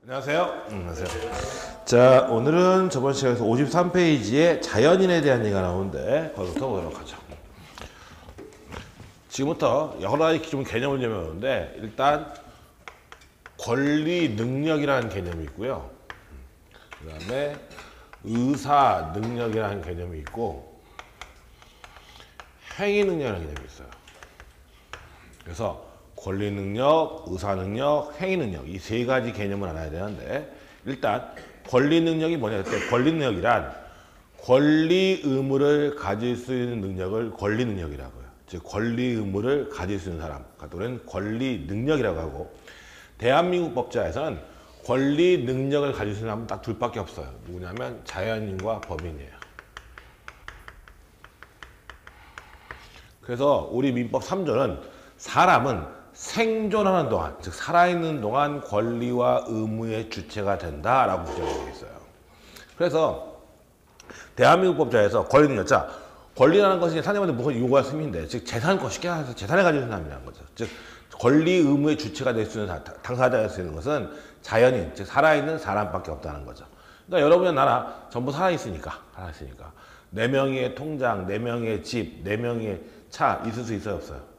안녕하세요. 안녕하세요. 자, 오늘은 저번 시간에서 53페이지에 자연인에 대한 얘기가 나오는데 거기부터 보도록 하죠. 지금부터 여러 가지 기존 개념을 배우는데 일단 권리 능력이라는 개념이 있고요. 그 다음에 의사 능력이라는 개념이 있고 행위 능력이라는 개념이 있어요. 그래서 권리 능력, 의사 능력, 행위 능력 이 세 가지 개념을 알아야 되는데 일단 권리 능력이 뭐냐 그때 권리 능력이란 권리 의무를 가질 수 있는 능력을 권리 능력이라고요. 즉 권리 의무를 가질 수 있는 사람 우리는 권리 능력이라고 하고 대한민국 법제에서는 권리 능력을 가질 수 있는 사람은 딱 둘밖에 없어요. 누구냐면 자연인과 법인이에요. 그래서 우리 민법 3조는 사람은 생존하는 동안, 즉 살아있는 동안 권리와 의무의 주체가 된다라고 규정되어 있어요. 그래서 대한민국 법제에서 권리 능력자, 권리라는 것이 사람한테 무슨 요구할 의미인데, 즉 재산권 쉽게 말해서 재산을 가지고 있는 사람이라는 거죠. 즉 권리 의무의 주체가 될 수 있는 당사자가 될 수 있는 것은 자연인, 즉 살아있는 사람밖에 없다는 거죠. 그러니까 여러분의 나라 전부 살아있으니까 4명의 통장, 4명의 집, 4명의 차 있을 수 있어요, 없어요?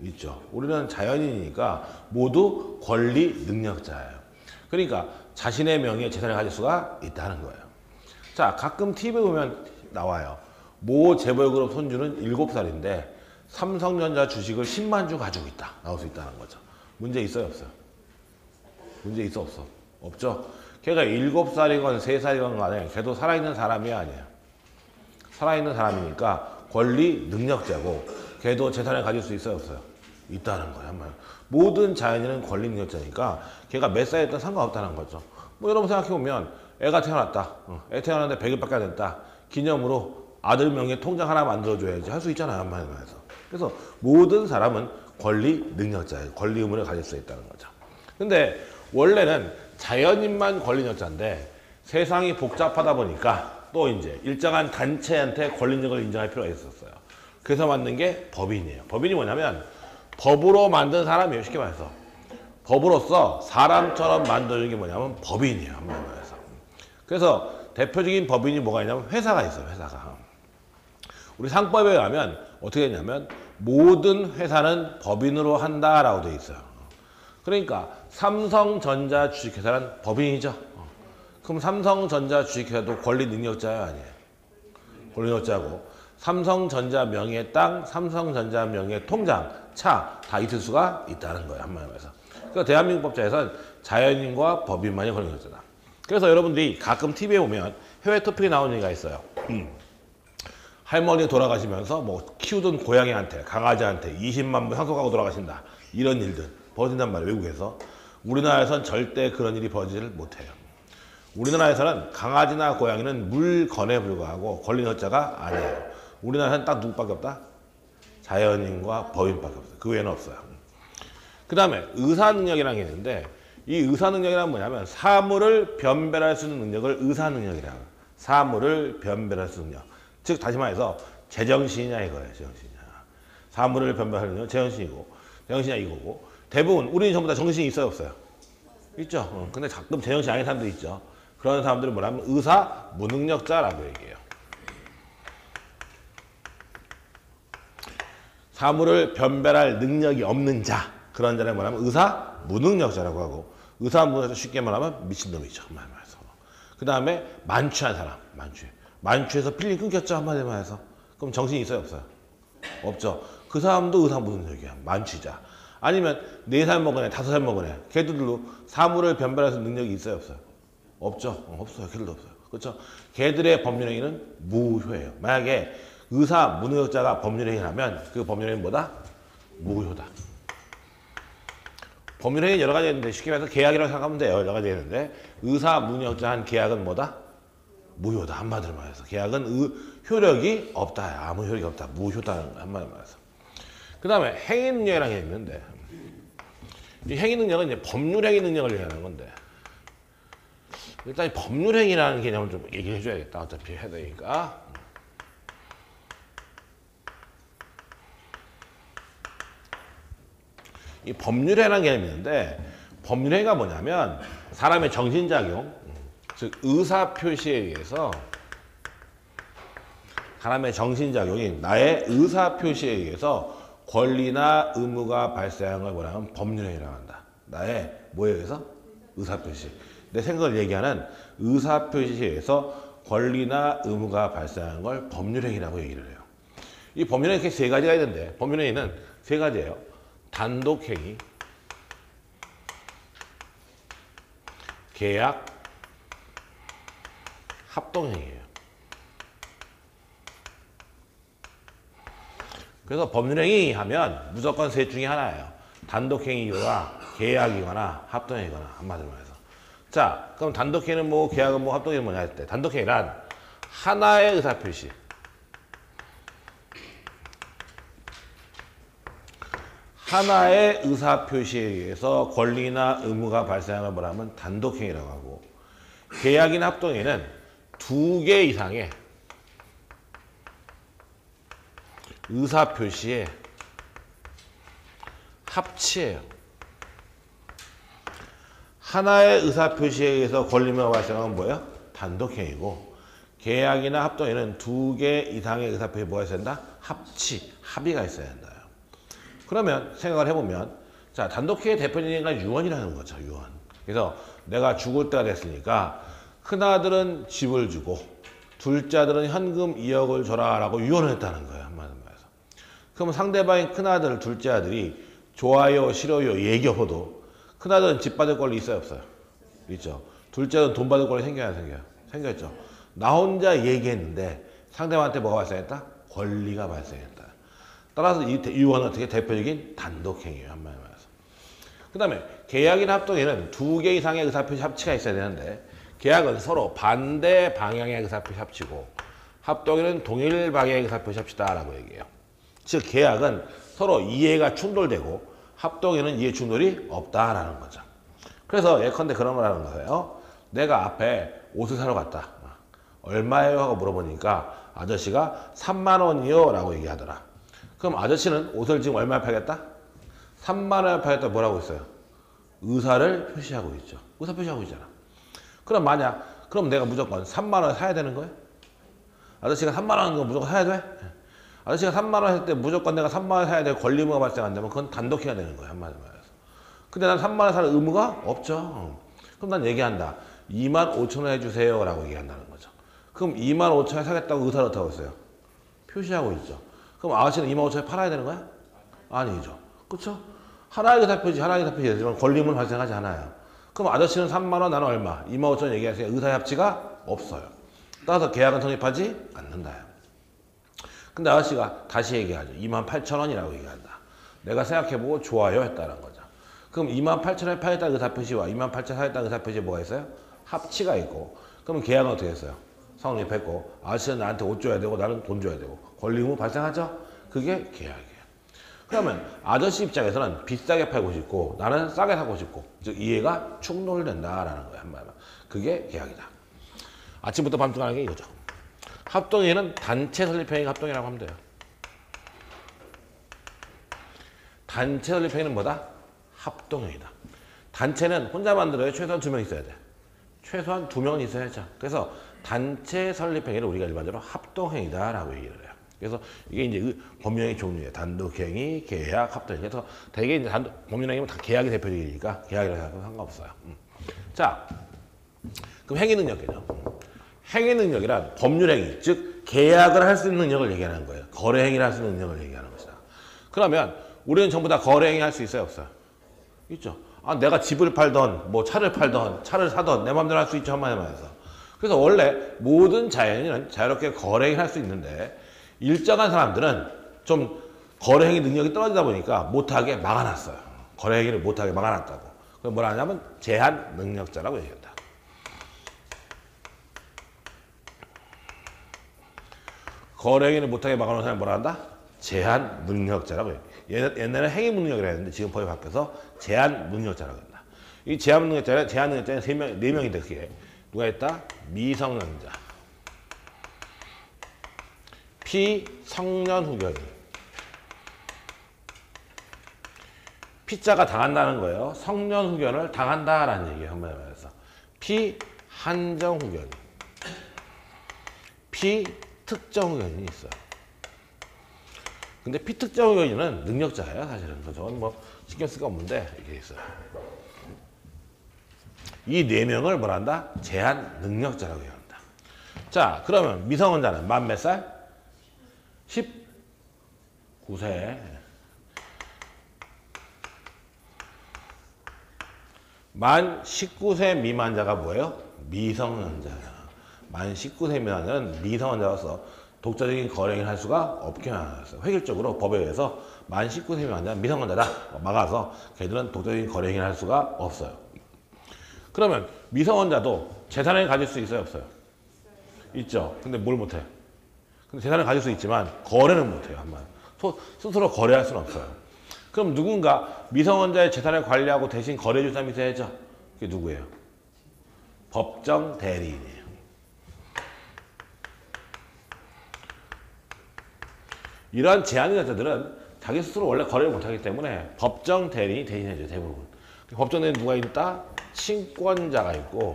있죠. 우리는 자연인이니까 모두 권리 능력자예요. 그러니까 자신의 명의의 재산을 가질 수가 있다는 거예요. 자, 가끔 TV에 보면 나와요. 모 재벌그룹 손주는 7살인데 삼성전자 주식을 10만 주 가지고 있다. 나올 수 있다는 거죠. 문제 있어요, 없어요? 문제 있어, 없어? 없죠. 걔가 7살이건 3살이건 간에 걔도 살아있는 사람이 아니에요. 살아있는 사람이니까 권리 능력자고 걔도 재산을 가질 수 있어요, 없어요? 있다는 거예요. 모든 자연인은 권리 능력자니까 걔가 몇 살이든 상관없다는 거죠. 뭐 여러분 생각해보면 애가 태어났다. 애 태어났는데 100일밖에 안 됐다. 기념으로 아들 명의의 통장 하나 만들어줘야지 할 수 있잖아요. 한마디로 해서. 그래서 모든 사람은 권리 능력자예요. 권리 의무를 가질 수 있다는 거죠. 근데 원래는 자연인만 권리 능력자인데 세상이 복잡하다 보니까 또 이제 일정한 단체한테 권리 능력을 인정할 필요가 있었어요. 그래서 만든 게 법인이에요. 법인이 뭐냐면 법으로 만든 사람이에요. 쉽게 말해서. 법으로서 사람처럼 만드는 게 뭐냐면 법인이에요. 한마디로 해서. 그래서 대표적인 법인이 뭐가 있냐면 회사가 있어요. 회사가. 우리 상법에 가면 어떻게 되냐면 모든 회사는 법인으로 한다라고 되어 있어요. 그러니까 삼성전자 주식회사는 법인이죠. 그럼 삼성전자 주식회사도 권리 능력자예요? 아니에요? 권리 능력자고 삼성전자 명의의 땅, 삼성전자 명의의 통장, 차 다 있을 수가 있다는 거예요. 한마디로 해서. 그러니까 대한민국 법제에서는 자연인과 법인만이 권리 능력자다. 그래서 여러분들이 가끔 TV에 보면 해외 토픽에 나오는 얘기가 있어요. 할머니 돌아가시면서 뭐 키우던 고양이한테, 강아지한테 20만 부 상속하고 돌아가신다. 이런 일들 벌어진단 말이에요. 외국에서. 우리나라에서는 절대 그런 일이 벌어지지를 못해요. 우리나라에서는 강아지나 고양이는 물건에 불과하고 권리 능력자가 아니에요. 우리나라에서는 딱 누구밖에 없다? 자연인과 법인밖에 없어요. 그 외에는 없어요. 그 다음에 의사능력이라는 게 있는데 이 의사능력이란 뭐냐면 사물을 변별할 수 있는 능력을 의사능력이라고 해요. 사물을 변별할 수 있는 능력. 즉 다시 말해서 제정신이냐 이거예요. 제정신이냐. 사물을 변별하는 능력은 제정신이고 제정신이냐 이거고 대부분 우리는 전부 다 정신이 있어요, 없어요? 있죠. 근데 가끔 제정신이 아닌 사람도 있죠. 그런 사람들은 뭐냐면 의사 무능력자라고 얘기해요. 사물을 변별할 능력이 없는 자, 그런 자를 뭐냐면 의사 무능력자라고 하고 의사 무능력자 쉽게 말하면 미친놈이죠. 그 다음에 만취한 사람, 만취해서 필름 끊겼죠. 한마디로 해서. 그럼 정신이 있어요, 없어요? 없죠. 그 사람도 의사 무능력이야. 만취자. 아니면 4살 먹은 애, 5살 먹은 애. 걔들도 사물을 변별할 수 있는 능력이 있어요, 없어요? 없죠. 없어요. 걔들도 없어요. 그렇죠? 걔들의 법률행위는 무효예요. 만약에 의사 무능력자가 법률행위를 하면 그 법률행위는 뭐다? 무효다. 법률행위는 여러 가지 있는데 쉽게 말해서 계약이라고 생각하면 돼요. 여러 가지 있는데 의사 무능력자 한 계약은 뭐다? 무효다. 한마디로 말해서. 계약은 효력이 없다. 아무 효력이 없다. 무효다는 거야. 한마디로 말해서. 그 다음에 행위 능력이라는 게 있는데 이 행위 능력은 이제 법률행위 능력을 얘기하는 건데 일단 이 법률행위라는 개념을 좀 얘기를 해줘야겠다. 어차피 해야 되니까. 이 법률행위라는 개념이 있는데 법률행위가 뭐냐면 사람의 정신작용, 즉 의사표시에 의해서 사람의 정신작용이 나의 의사표시에 의해서 권리나 의무가 발생하는 걸 뭐라 하면 법률행위라고 한다. 나의 뭐에 의해서? 의사표시. 내 생각을 얘기하는 의사표시에 의해서 권리나 의무가 발생하는 걸 법률행위라고 얘기를 해요. 이 법률행위 이렇게 세 가지가 있는데 법률행위는 세 가지예요. 단독행위, 계약, 합동행위예요. 그래서 법률행위 하면 무조건 셋 중에 하나예요. 단독행위가 계약이거나 합동행위거나 한마디로 말해서. 자, 그럼 단독행위는 뭐 계약은 뭐 합동행위는 뭐냐 할 때 단독행위란 하나의 의사표시. 하나의 의사표시에 의해서 권리나 의무가 발생하는 걸 뭐라 하면 단독행위라고 하고 계약이나 합동행위는 두 개 이상의 의사표시의 합치예요. 하나의 의사표시에 의해서 권리가 발생하는 건 뭐예요? 단독행위고 계약이나 합동행위는 두 개 이상의 의사표시에 뭐가 있어야 된다? 합치, 합의가 있어야 된다. 그러면 생각을 해보면 자 단독행위의 대표적인 게 유언이라는 거죠. 유언. 그래서 내가 죽을 때가 됐으니까 큰아들은 집을 주고 둘째 아들은 현금 2억을 줘라 라고 유언을 했다는 거예요. 한마디로 말해서. 그럼 상대방인 큰아들, 둘째 아들이 좋아요, 싫어요 얘기해도 큰아들은 집 받을 권리 있어요, 없어요? 있죠. 둘째 아들은 돈 받을 권리 생겨야 생겨요? 생겼죠. 나 혼자 얘기했는데 상대방한테 뭐가 발생했다? 권리가 발생했다. 따라서 이 유언은 어떻게 대표적인 단독행위예요. 한마디로 말해서. 그 다음에 계약이나 합동행위는 두 개 이상의 의사표시 합치가 있어야 되는데 계약은 서로 반대 방향의 의사표시 합치고 합동행위는 동일 방향의 의사표시 합치다라고 얘기해요. 즉 계약은 서로 이해가 충돌되고 합동행위는 이해 충돌이 없다라는 거죠. 그래서 예컨대 그런 거라는 거예요. 내가 앞에 옷을 사러 갔다. 얼마예요? 하고 물어보니까 아저씨가 3만 원이요 라고 얘기하더라. 그럼 아저씨는 옷을 지금 얼마에 팔겠다? 3만 원에 팔겠다 뭐라고 있어요? 의사를 표시하고 있죠. 의사 표시하고 있잖아. 그럼 그럼 내가 무조건 3만 원에 사야 되는 거예요? 아저씨가 3만 원인 거 무조건 사야 돼? 아저씨가 3만 원 할 때 무조건 내가 3만 원 사야 될 권리 의무가 발생한다면 그건 단독해야 되는 거예요. 한마디로 말해서. 근데 난 3만 원 살 의무가 없죠. 그럼 난 얘기한다. 2만 5천 원 해주세요 라고 얘기한다는 거죠. 그럼 2만 5천 원에 사겠다고 의사를 어떻게 하고 있어요? 표시하고 있죠. 그럼 아저씨는 2만 5천 원에 팔아야 되는 거야? 아니죠. 그렇죠? 하나의 의사표시, 하나의 의사표시 되지만 권리 의무는 발생하지 않아요. 그럼 아저씨는 3만 원, 나는 얼마? 2만 5천 원 얘기하세요. 의사의 합치가 없어요. 따라서 계약은 성립하지 않는다요. 근데 아저씨가 다시 얘기하죠. 2만 8천 원이라고 얘기한다. 내가 생각해보고 좋아요 했다는 거죠. 그럼 2만 8천 원에 팔겠다는 의사표시와 2만 8천 원에 사겠다는 의사표시에 뭐가 있어요? 합치가 있고 그럼 계약은 어떻게 했어요? 성립했고 아저씨는 나한테 옷 줘야 되고 나는 돈 줘야 되고 권리 의무 발생하죠? 그게 계약이에요. 그러면 아저씨 입장에서는 비싸게 팔고 싶고 나는 싸게 사고 싶고 즉 이해가 충돌된다라는 거예요. 한마디로. 그게 계약이다. 아침부터 밤중에 하는 게 이거죠. 합동행위는 단체 설립행위 합동이라고 하면 돼요. 단체 설립행위는 뭐다? 합동행위다. 단체는 혼자 만들어야 최소한 2명 있어야 돼. 최소한 2명은 있어야죠. 그래서 단체 설립행위를 우리가 일반적으로 합동행위다라고 얘기를 해요. 그래서 이게 이제 법률행위 종류예요. 단독행위, 계약, 합동행위. 그래서 대개 이제 법률행위는 다 계약이 대표적이니까 계약이라고 생각하면 상관없어요. 자, 그럼 행위 능력이죠. 행위 능력이란 법률행위, 즉 계약을 할 수 있는 능력을 얘기하는 거예요. 거래행위를 할 수 있는 능력을 얘기하는 것이다. 그러면 우리는 전부 다 거래행위 할 수 있어요, 없어요? 있죠. 내가 집을 팔던 뭐 차를 팔던 차를 사던 내 마음대로 할 수 있죠. 한마디로 말해서. 그래서 원래 모든 자연인은 자유롭게 거래행위를 할 수 있는데 일정한 사람들은 좀 거래행위 능력이 떨어지다 보니까 못하게 막아놨어요. 거래행위를 못하게 막아놨다고. 그럼 뭐라 하냐면 제한 능력자라고 얘기한다. 거래행위를 못하게 막아놓은 사람이 뭐라 한다? 제한 능력자라고 해요. 옛날에 행위 능력이라 했는데 지금 법이 바뀌어서 제한 능력자라고 한다. 이 제한 능력자는 4명인데 그게 누가 했다? 미성년자, 피성년 후견인, 피자가 당한다는 거예요. 성년 후견을 당한다라는 얘기예요. 한번 말해서 피한정 후견, 피특정 후견이 있어요. 근데 피특정 후견인은 능력자예요, 사실은. 저건 뭐 신경 쓸 거 없는데 이게 있어요. 이 네 명을 뭐란다? 제한 능력자라고 얘기한다. 자, 그러면 미성년자는 만 몇 살? 19세. 만 19세 미만자가 뭐예요? 미성년자야. 만 19세 미만자는 미성년자로서 독자적인 거래를 할 수가 없게 나왔어요. 획일적으로 법에 의해서 만 19세 미만자는 미성년자다 막아서 걔들은 독자적인 거래를 할 수가 없어요. 그러면 미성년자도 재산을 가질 수 있어요, 없어요? 있죠. 근데 뭘 못해? 근데 재산을 가질 수 있지만 거래는 못해요. 한번 스스로 거래할 수는 없어요. 그럼 누군가 미성년자의 재산을 관리하고 대신 거래해줄 사람이 있어야죠. 그게 누구예요? 법정 대리인이에요. 이러한 제한능력자들은 자기 스스로 원래 거래를 못하기 때문에 법정 대리인이 대신해줘요. 대부분. 법정 대리인 누가 있다? 친권자가 있고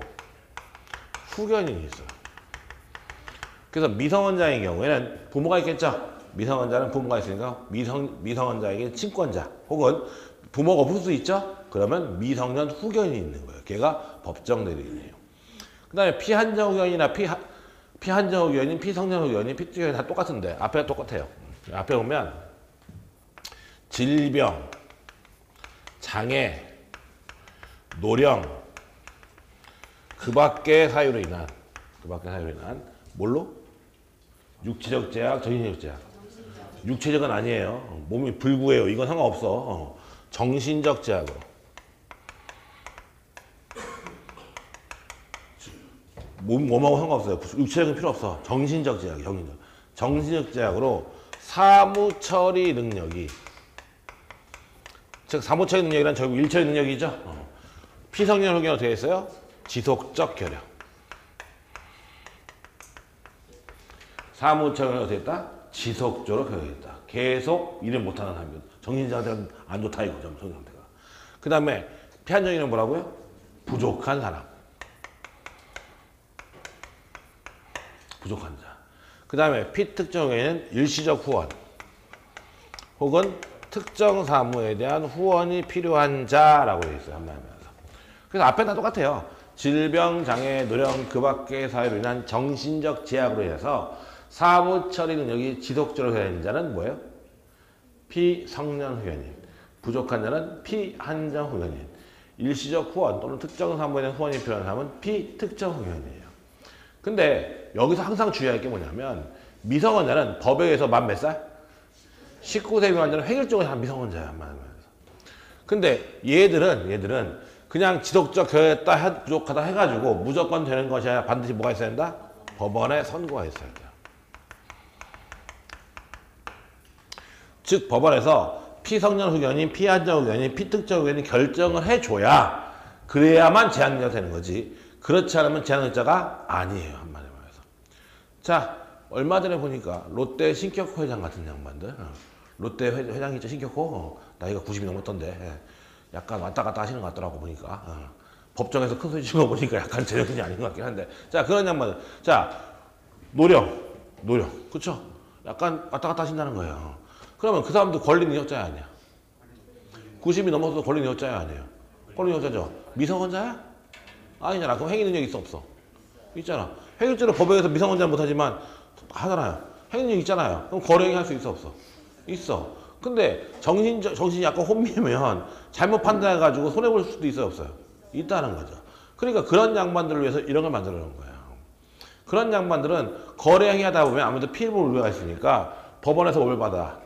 후견인이 있어요. 그래서 미성년자의 경우에는 부모가 있겠죠. 미성년자는 부모가 있으니까 미성년자에게 친권자 혹은 부모가 없을 수 있죠. 그러면 미성년 후견인이 있는 거예요. 걔가 법정 대리인이에요. 그 다음에 피한정 후견이나 피한정 후견인, 피성년 후견인, 피특정 후견인 다 똑같은데 앞에가 똑같아요. 앞에 보면 질병, 장애, 노령, 그 밖의 사유로 인한 뭘로? 육체적 제약, 정신적 제약. 육체적은 아니에요. 몸이 불구해요. 이건 상관없어. 정신적 제약으로. 몸하고 상관없어요. 육체적은 필요 없어. 정신적 제약, 정신적 제약으로 사무처리 능력이, 즉 사무처리 능력이란 결국 일처리 능력이죠. 피성년 후견은 어떻게 했어요? 지속적 결여. 사무처리는 어떻게 했다? 지속적으로 결여했다. 계속 일을 못하는 사람이거든. 정신상태가 안 좋다 이거죠. 정신상태가. 그 다음에 피한정이는 뭐라고요? 부족한 사람. 부족한 자. 그 다음에 피특정에는 일시적 후원 혹은 특정 사무에 대한 후원이 필요한 자라고 되어 있어요. 한마디로 해서. 그래서 앞에 다 똑같아요. 질병, 장애, 노령, 그 밖의 사유로 인한 정신적 제약으로 인해서 사무 처리 능력이 지속적으로 되는 자는 뭐예요? 피성년 후견인. 부족한 자는 피한정 후견인. 일시적 후원 또는 특정 사무에 대한 후원이 필요한 사람은 피특정 후견인이에요. 근데 여기서 항상 주의할 게 뭐냐면 미성년자는 법에 의해서 만 몇 살? 19세 미만자는 획일적으로 한 미성년자야. 근데 얘들은 그냥 지속적 결여했다 부족하다 해가지고 무조건 되는 것이 아니라 반드시 뭐가 있어야 된다? 법원에 선고가 있어야 돼요. 즉 법원에서 피성년 후견인, 피한정 후견인, 피특정 후견인 결정을 해줘야 그래야만 제한력자가 되는 거지. 그렇지 않으면 제한력자가 아니에요. 한마디로 말해서. 자, 얼마 전에 보니까 롯데 신격호 회장 같은 양반들. 롯데 회장이 있죠, 신격호. 나이가 90이 넘었던데 약간 왔다 갔다 하시는 것 같더라고 보니까. 법정에서 큰 소리 치는 거 보니까 약간 제정신이 아닌 것 같긴 한데. 자, 그런 양반들. 자, 노령. 그쵸? 약간 왔다 갔다 하신다는 거예요. 그러면 그 사람도 권리 능력자야 아니야? 90이 넘어서도 권리 능력자야 아니에요? 권리 능력자죠. 미성년자야? 아니잖아. 그럼 행위 능력이 있어 없어? 있잖아. 행위적으로 법에 의해서 미성년자는 못하지만 하잖아요. 행위 능력 있잖아요. 그럼 거래행위 할 수 있어 없어? 있어. 근데 정신이 약간 혼미하면 잘못 판단해가지고 손해볼 수도 있어요 없어요? 있다는 거죠. 그러니까 그런 양반들을 위해서 이런 걸 만들어 놓은 거예요. 그런 양반들은 거래행위 하다 보면 아무래도 피해볼 우려가 있으니까 법원에서 뭘 받아?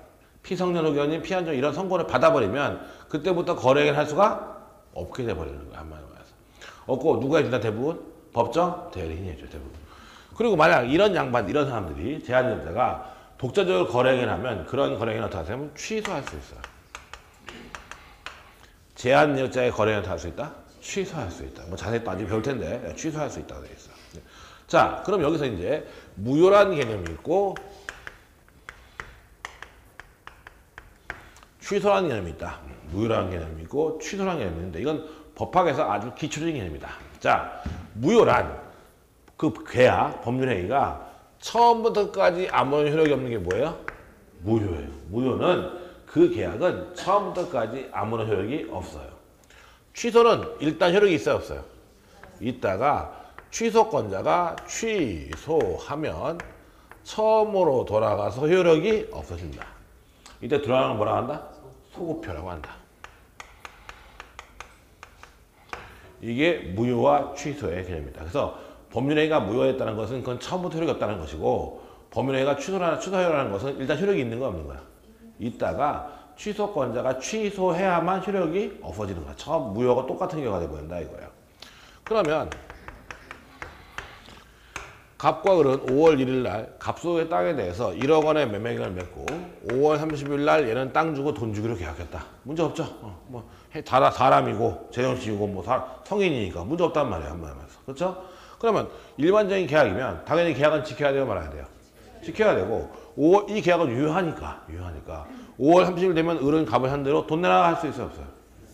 피성년 후견인, 피한정 이런 선고를 받아버리면 그때부터 거래행위를 할 수가 없게 돼버리는 거야. 한마디로 말해서. 없고 누가 해준다? 대부분 법정 대리인이 해줘요. 대부분. 그리고 만약 이런 사람들이 제한력자가 독자적으로 거래행위를 하면 그런 거래행위는 어떻게 하면 취소할 수 있어요. 제한력자의 거래행위를 할 수 있다? 취소할 수 있다. 뭐 자세히 따지면 배울 텐데 취소할 수 있다고 되어 있어요. 자, 그럼 여기서 이제 무효라는 개념이 있고 취소라는 개념이 있다. 무효라는 개념이 있고 취소라는 개념이 있는데 이건 법학에서 아주 기초적인 개념입니다. 자, 무효란 그 계약, 법률행위가 처음부터까지 아무런 효력이 없는 게 뭐예요? 무효예요. 무효는 그 계약은 처음부터까지 아무런 효력이 없어요. 취소는 일단 효력이 있어요, 없어요? 있다가 취소권자가 취소하면 처음으로 돌아가서 효력이 없어진다. 이때 들어가는 건 뭐라고 한다? 소급효라고 한다. 이게 무효와 취소의 개념입니다. 그래서 법률행위가 무효했다는 것은 그건 처음부터 효력이 없다는 것이고 법률행위가 취소효라는 것은 일단 효력이 있는 거 없는 거야. 있다가 취소권자가 취소해야만 효력이 없어지는 거야. 처음 무효가 똑같은 경우가 되어버린다 이거야. 그러면 갑과 을은 5월 1일 날 갑소의 땅에 대해서 1억 원의 매매계약을 맺고 5월 30일 날 얘는 땅 주고 돈 주기로 계약했다. 문제 없죠? 뭐 사람이고 재정식이고 뭐 성인이니까 문제 없단 말이야 한마디로 말해서. 그렇죠? 그러면 일반적인 계약이면 당연히 계약은 지켜야 돼요, 말아야 돼요? 지켜야 되고 이 계약은 유효하니까 5월 30일 되면 을은 갑을 한 대로 돈 내놔 할 수 있어요, 없어요?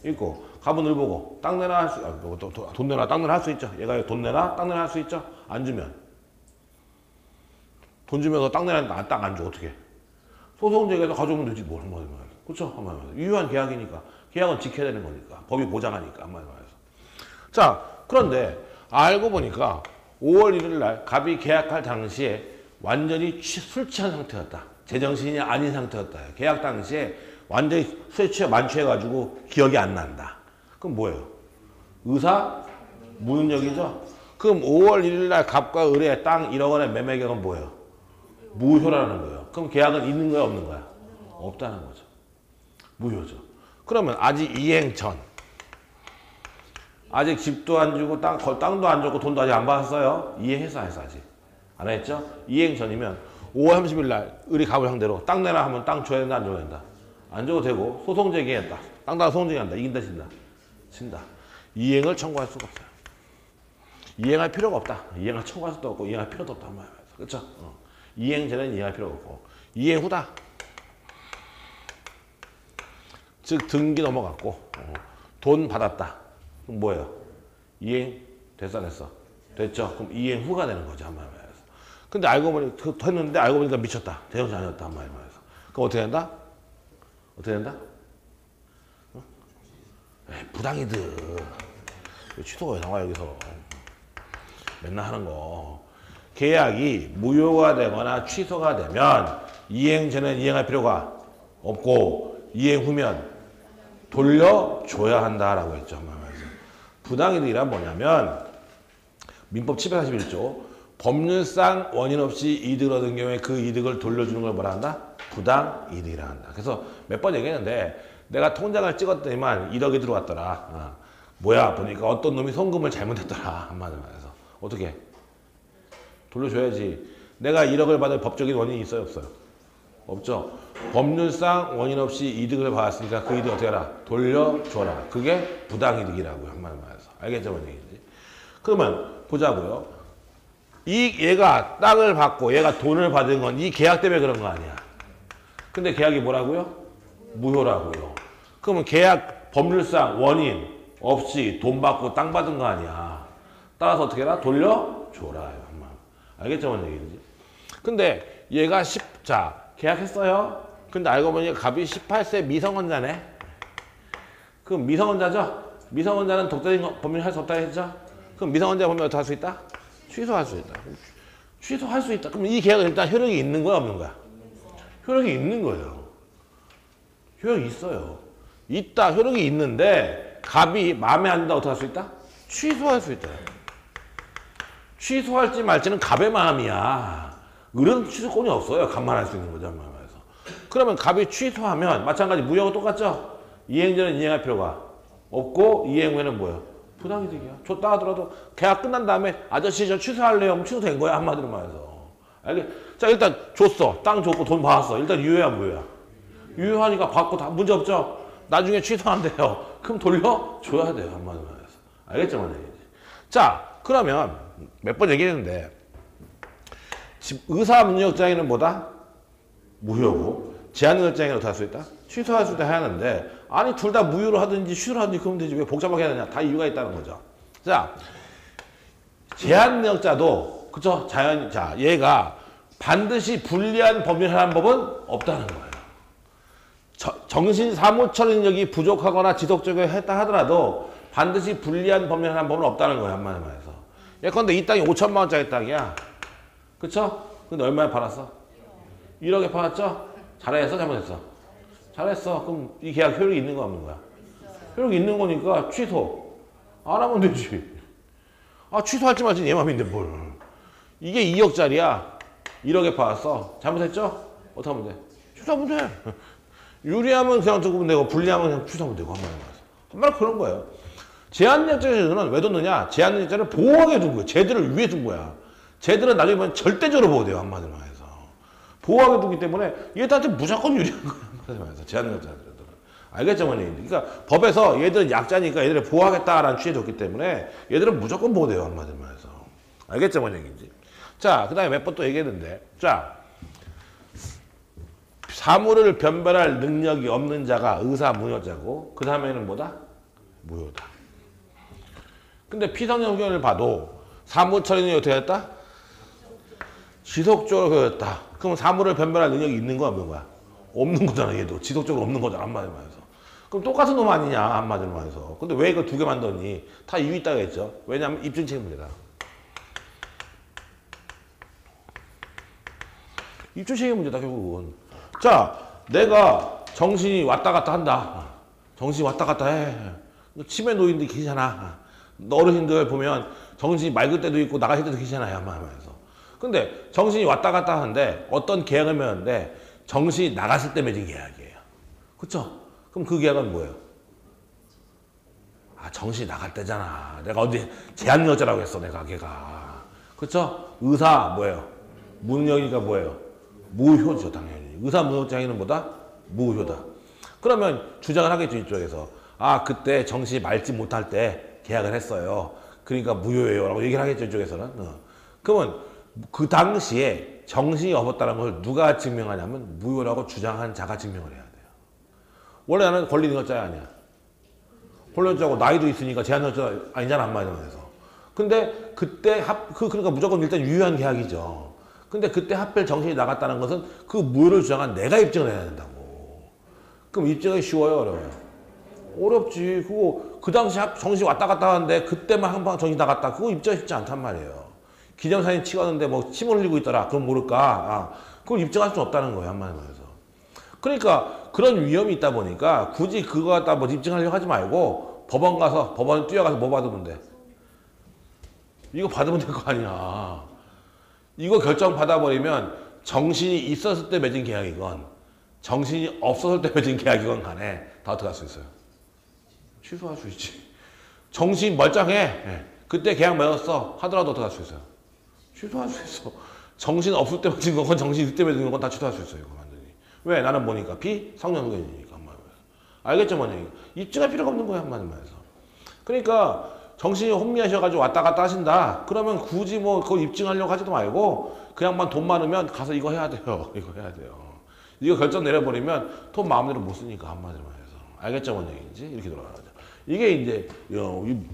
있고 갑은 을 보고 땅 내놔 할 수 돈 내놔 땅 내놔 할 수 있죠. 얘가 돈 내놔 땅 내놔 할 수 있죠. 안 주면 돈 주면서 땅 내놔 땅 안 줘 어떻게? 소송 제기해서 가져오면 되지 뭘 한마디로 말해서. 그렇죠? 한마디로 말해서. 유효한 계약이니까 계약은 지켜야 되는 거니까 법이 보장하니까 한마디로 말해서. 자, 그런데 알고 보니까 5월 1일 날 갑이 계약할 당시에 완전히 술 취한 상태였다. 제정신이 아닌 상태였다. 계약 당시에 완전히 술 취해 만취해가지고 기억이 안 난다. 그럼 뭐예요? 의사 무능력이죠? 그럼 5월 1일 날 갑과 을의 땅 1억 원의 매매 계약은 뭐예요? 무효라는 거예요. 그럼 계약은 있는 거야 없는 거야? 없다는 거죠. 무효죠. 그러면 아직 이행 전 아직 집도 안 주고 땅도 안 줬고 돈도 아직 안 받았어요. 이행했어 안 했어 아직? 안 했죠? 이행 전이면 5월 30일 날 을이 갑을 상대로 땅 내라 하면 땅 줘야 된다 안 줘야 된다? 안 줘도 되고 소송 제기한다. 땅 달아 소송 제기한다. 이긴다 진다? 진다. 이행을 청구할 수가 없어요. 이행할 필요가 없다. 이행을 청구할 수도 없고 이행할 필요도 없다. 그렇죠? 이행 전에는 이행할 필요가 없고 이행 후다. 즉 등기 넘어갔고 돈 받았다. 그럼 뭐예요? 이행 됐어 안 됐어? 됐죠? 그럼 이행 후가 되는 거죠. 한마디로 말해서. 근데 알고 보니 했는데 알고 보니까 미쳤다. 대정신 아니었다. 한마디로 말해서. 그럼 어떻게 된다? 어떻게 된다? 부당이득. 취소가 왜 나와 여기서. 맨날 하는 거. 계약이 무효가 되거나 취소가 되면 이행 전에는 이행할 필요가 없고 이행 후면 돌려줘야 한다라고 했죠. 부당이득이란 뭐냐면 민법 741조 법률상 원인 없이 이득을 얻은 경우에 그 이득을 돌려주는 걸 뭐라 한다? 부당이득이라 한다. 그래서 몇 번 얘기했는데 내가 통장을 찍었더니만 1억이 들어왔더라. 뭐야 보니까 어떤 놈이 송금을 잘못했더라. 한마디로 말해서. 어떻게? 돌려줘야지. 내가 1억을 받을 법적인 원인이 있어요 없어요? 없죠. 법률상 원인 없이 이득을 받았으니까 그 이득 어떻게 하라? 돌려줘라. 그게 부당이득이라고요. 한마디로 말해서. 알겠죠? 뭔 얘기인지. 그러면 보자고요. 얘가 땅을 받고 얘가 돈을 받은 건 이 계약 때문에 그런 거 아니야. 근데 계약이 뭐라고요? 무효라고요. 그러면 계약 법률상 원인 없이 돈 받고 땅 받은 거 아니야. 따라서 어떻게 해라? 돌려줘라. 알겠죠? 뭔 얘기인지. 근데 얘가 자 계약했어요. 근데 알고 보니 갑이 18세 미성년자네. 그럼 미성년자죠? 미성년자는 독자적인 법률 할 수 없다 했죠? 그럼 미성년자 보면 어떻게 할 수 있다? 취소할 수 있다. 취소할 수 있다. 그럼 이 계약은 일단 효력이 있는 거야 없는 거야? 효력이 있는 거예요. 효력이 있어요. 있다. 효력이 있는데 갑이 마음에 안 든다 어떻게 할 수 있다? 취소할 수 있다. 취소할지 말지는 갑의 마음이야. 을은 취소권이 없어요. 갑만 할 수 있는 거죠. 말해서. 그러면 갑이 취소하면 마찬가지 무효하고 똑같죠? 이행 전에 이행할 필요가 없고 이행 후에는 뭐예요? 부당이득이야. 줬다 하더라도 계약 끝난 다음에 아저씨 저 취소할래요? 그럼 취소된 거야. 한마디로 말해서. 알겠? 자 일단 줬어. 땅 줬고 돈 받았어. 일단 유효야 무효야? 유효하니까 받고 다 문제 없죠? 나중에 취소한대요. 그럼 돌려줘야 돼요. 한마디로 말해서. 알겠죠? 뭔 얘기지? 자 그러면 몇 번 얘기했는데 의사 문력장애는 뭐다? 무효고 제한 능력장애는 어떻게 할 수 있다? 취소할 수도 해야 하는데 아니 둘 다 무효로 하든지 취소를 하든지 그러면 되지 왜 복잡하게 해야 되냐? 다 이유가 있다는 거죠. 자, 제한 능력자도 그쵸? 자 얘가 반드시 불리한 범위를 하는 법은 없다는 거예요. 정신 사무처리 능력이 부족하거나 지속적으로 했다 하더라도 반드시 불리한 범위를 하는 법은 없다는 거예요. 한마디 말해서. 예컨대 이 땅이 5천만 원짜리 땅이야. 그쵸? 근데 얼마에 팔았어? 1억에 팔았죠? 잘했어? 잘못했어? 잘했어. 그럼 이 계약 효력이 있는 거 없는 거야? 효력이 있는 거니까 취소. 안 하면 되지. 아 취소할지 말지 내 맘인데 뭘. 이게 2억짜리야. 1억에 팔았어. 잘못했죠? 어떻게 하면 돼? 취소하면 돼. 유리하면 그냥 두고 되고 불리하면 그냥 취소하면 되고 한마디 말해서. 한마디 그런 거예요. 제한력자들은 왜 뒀느냐? 제한력자를 보호하게 둔 거예요. 쟤들을 위해 둔 거야. 쟤들은 나중에 보면 절대적으로 보호돼요. 한마디 말해서. 보호하게 두기 때문에 얘들한테 무조건 유리한 거야. 한마디 말해서. 제한력자들은. 알겠죠, 어머니? 그러니까 법에서 얘들은 약자니까 얘들을 보호하겠다라는 취지에 뒀기 때문에 얘들은 무조건 보호돼요. 한마디 말해서. 알겠죠, 뭔 얘기인지? 자, 그 다음에 몇 번 또 얘기했는데. 자, 사물을 변별할 능력이 없는 자가 의사무효자고 그 다음에는 뭐다? 무효다. 근데 피성년견을 봐도 사무처리는 어떻게 했다? 지속적으로 했다. 그럼 사물을 변별할 능력이 있는 거야 없는 거야? 없는 거잖아. 얘도 지속적으로 없는 거잖아. 한마디로 말해서. 그럼 똑같은 놈 아니냐 한마디로 말해서. 근데 왜 이거 두 개 만들었니? 다 이유 있다고 했죠. 왜냐하면 입증 책임 문제다. 입증 책임 문제다 결국은. 자, 내가 정신이 왔다 갔다 한다. 정신이 왔다 갔다 해. 치매 노인들 계시잖아. 어르신들 보면 정신이 맑을 때도 있고 나가실 때도 계시잖아요. 한마디로. 근데 정신이 왔다 갔다 하는데 어떤 계약을 맺었는데 정신이 나갔을 때 맺은 계약이에요. 그쵸? 그럼 그 계약은 뭐예요? 아, 정신이 나갈 때잖아. 내가 어디 제한여자라고 했어. 내가 걔가. 그쵸? 의사 뭐예요? 무능력이니까 뭐예요? 무효죠. 당연히. 의사 무능장애는 뭐다? 무효다. 그러면 주장을 하겠죠. 이쪽에서. 아, 그때 정신이 맑지 못할 때 계약을 했어요. 그러니까 무효예요. 라고 얘기를 하겠죠. 이쪽에서는. 그러면 그 당시에 정신이 없었다는 걸 누가 증명하냐면 무효라고 주장한 자가 증명을 해야 돼요. 원래 나는 권리능력자야 아니야. 권리능력자고 나이도 있으니까 제한능력자 아니잖아. 한마디로 해서. 근데 그때 그러니까 무조건 일단 유효한 계약이죠. 근데 그때 하필 정신이 나갔다는 것은 그 무효를 주장한 내가 입증을 해야 된다고. 그럼 입증이 쉬워요? 어려워요? 어렵지. 그거 그 당시 정신이 왔다 갔다 하는데 그때만 한 방 정신이 나갔다. 그거 입증이 쉽지 않단 말이에요. 기념사진 찍었는데 뭐 침을 흘리고 있더라. 그럼 모를까? 아, 그걸 입증할 수 없다는 거예요. 한마디로 해서. 그러니까 그런 위험이 있다 보니까 굳이 그거 갖다 뭐 입증하려고 하지 말고 법원 가서 법원 뛰어가서 뭐 받으면 돼? 이거 받으면 될 거 아니야. 이거 결정 받아버리면 정신이 있었을 때 맺은 계약이건 정신이 없었을 때 맺은 계약이건 간에 다 어떻게 할 수 있어요? 취소할 수 있지. 정신이 멀쩡해. 그때 계약 맺었어 하더라도 어떻게 할 수 있어요? 취소할 수 있어. 정신 없을 때 맺은 건 정신 있을 때 맺은 건 다 취소할 수 있어요. 이거 완전히. 왜? 나는 뭐니까? 비성년후견이니까. 알겠죠? 뭐냐? 입증할 필요가 없는 거야. 한마디 말해서. 그러니까 정신이 혼미하셔가지고 왔다 갔다 하신다. 그러면 굳이 뭐 그걸 입증하려고 하지도 말고 그 양반 돈 많으면 가서 이거 해야 돼요. 이거 해야 돼요. 이거 결정 내려버리면 돈 마음대로 못 쓰니까 한마디로 말해서. 알겠죠? 뭔 얘기인지? 이렇게 돌아가죠. 이게 이제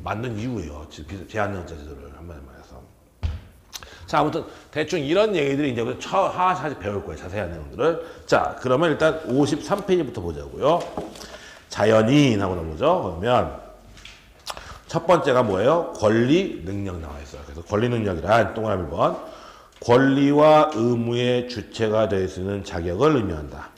맞는 이유예요. 제한능력자들을 한마디로 말해서. 자, 아무튼 대충 이런 얘기들이 이제 하나씩 배울 거예요. 자세한 내용들을. 자, 그러면 일단 53페이지부터 보자고요. 자연인 하고 넘어오죠. 그러면 첫 번째가 뭐예요? 권리, 능력 나와 있어요. 그래서 권리, 능력이란 동그라미 1번 권리와 의무의 주체가 될 수 있는 자격을 의미한다.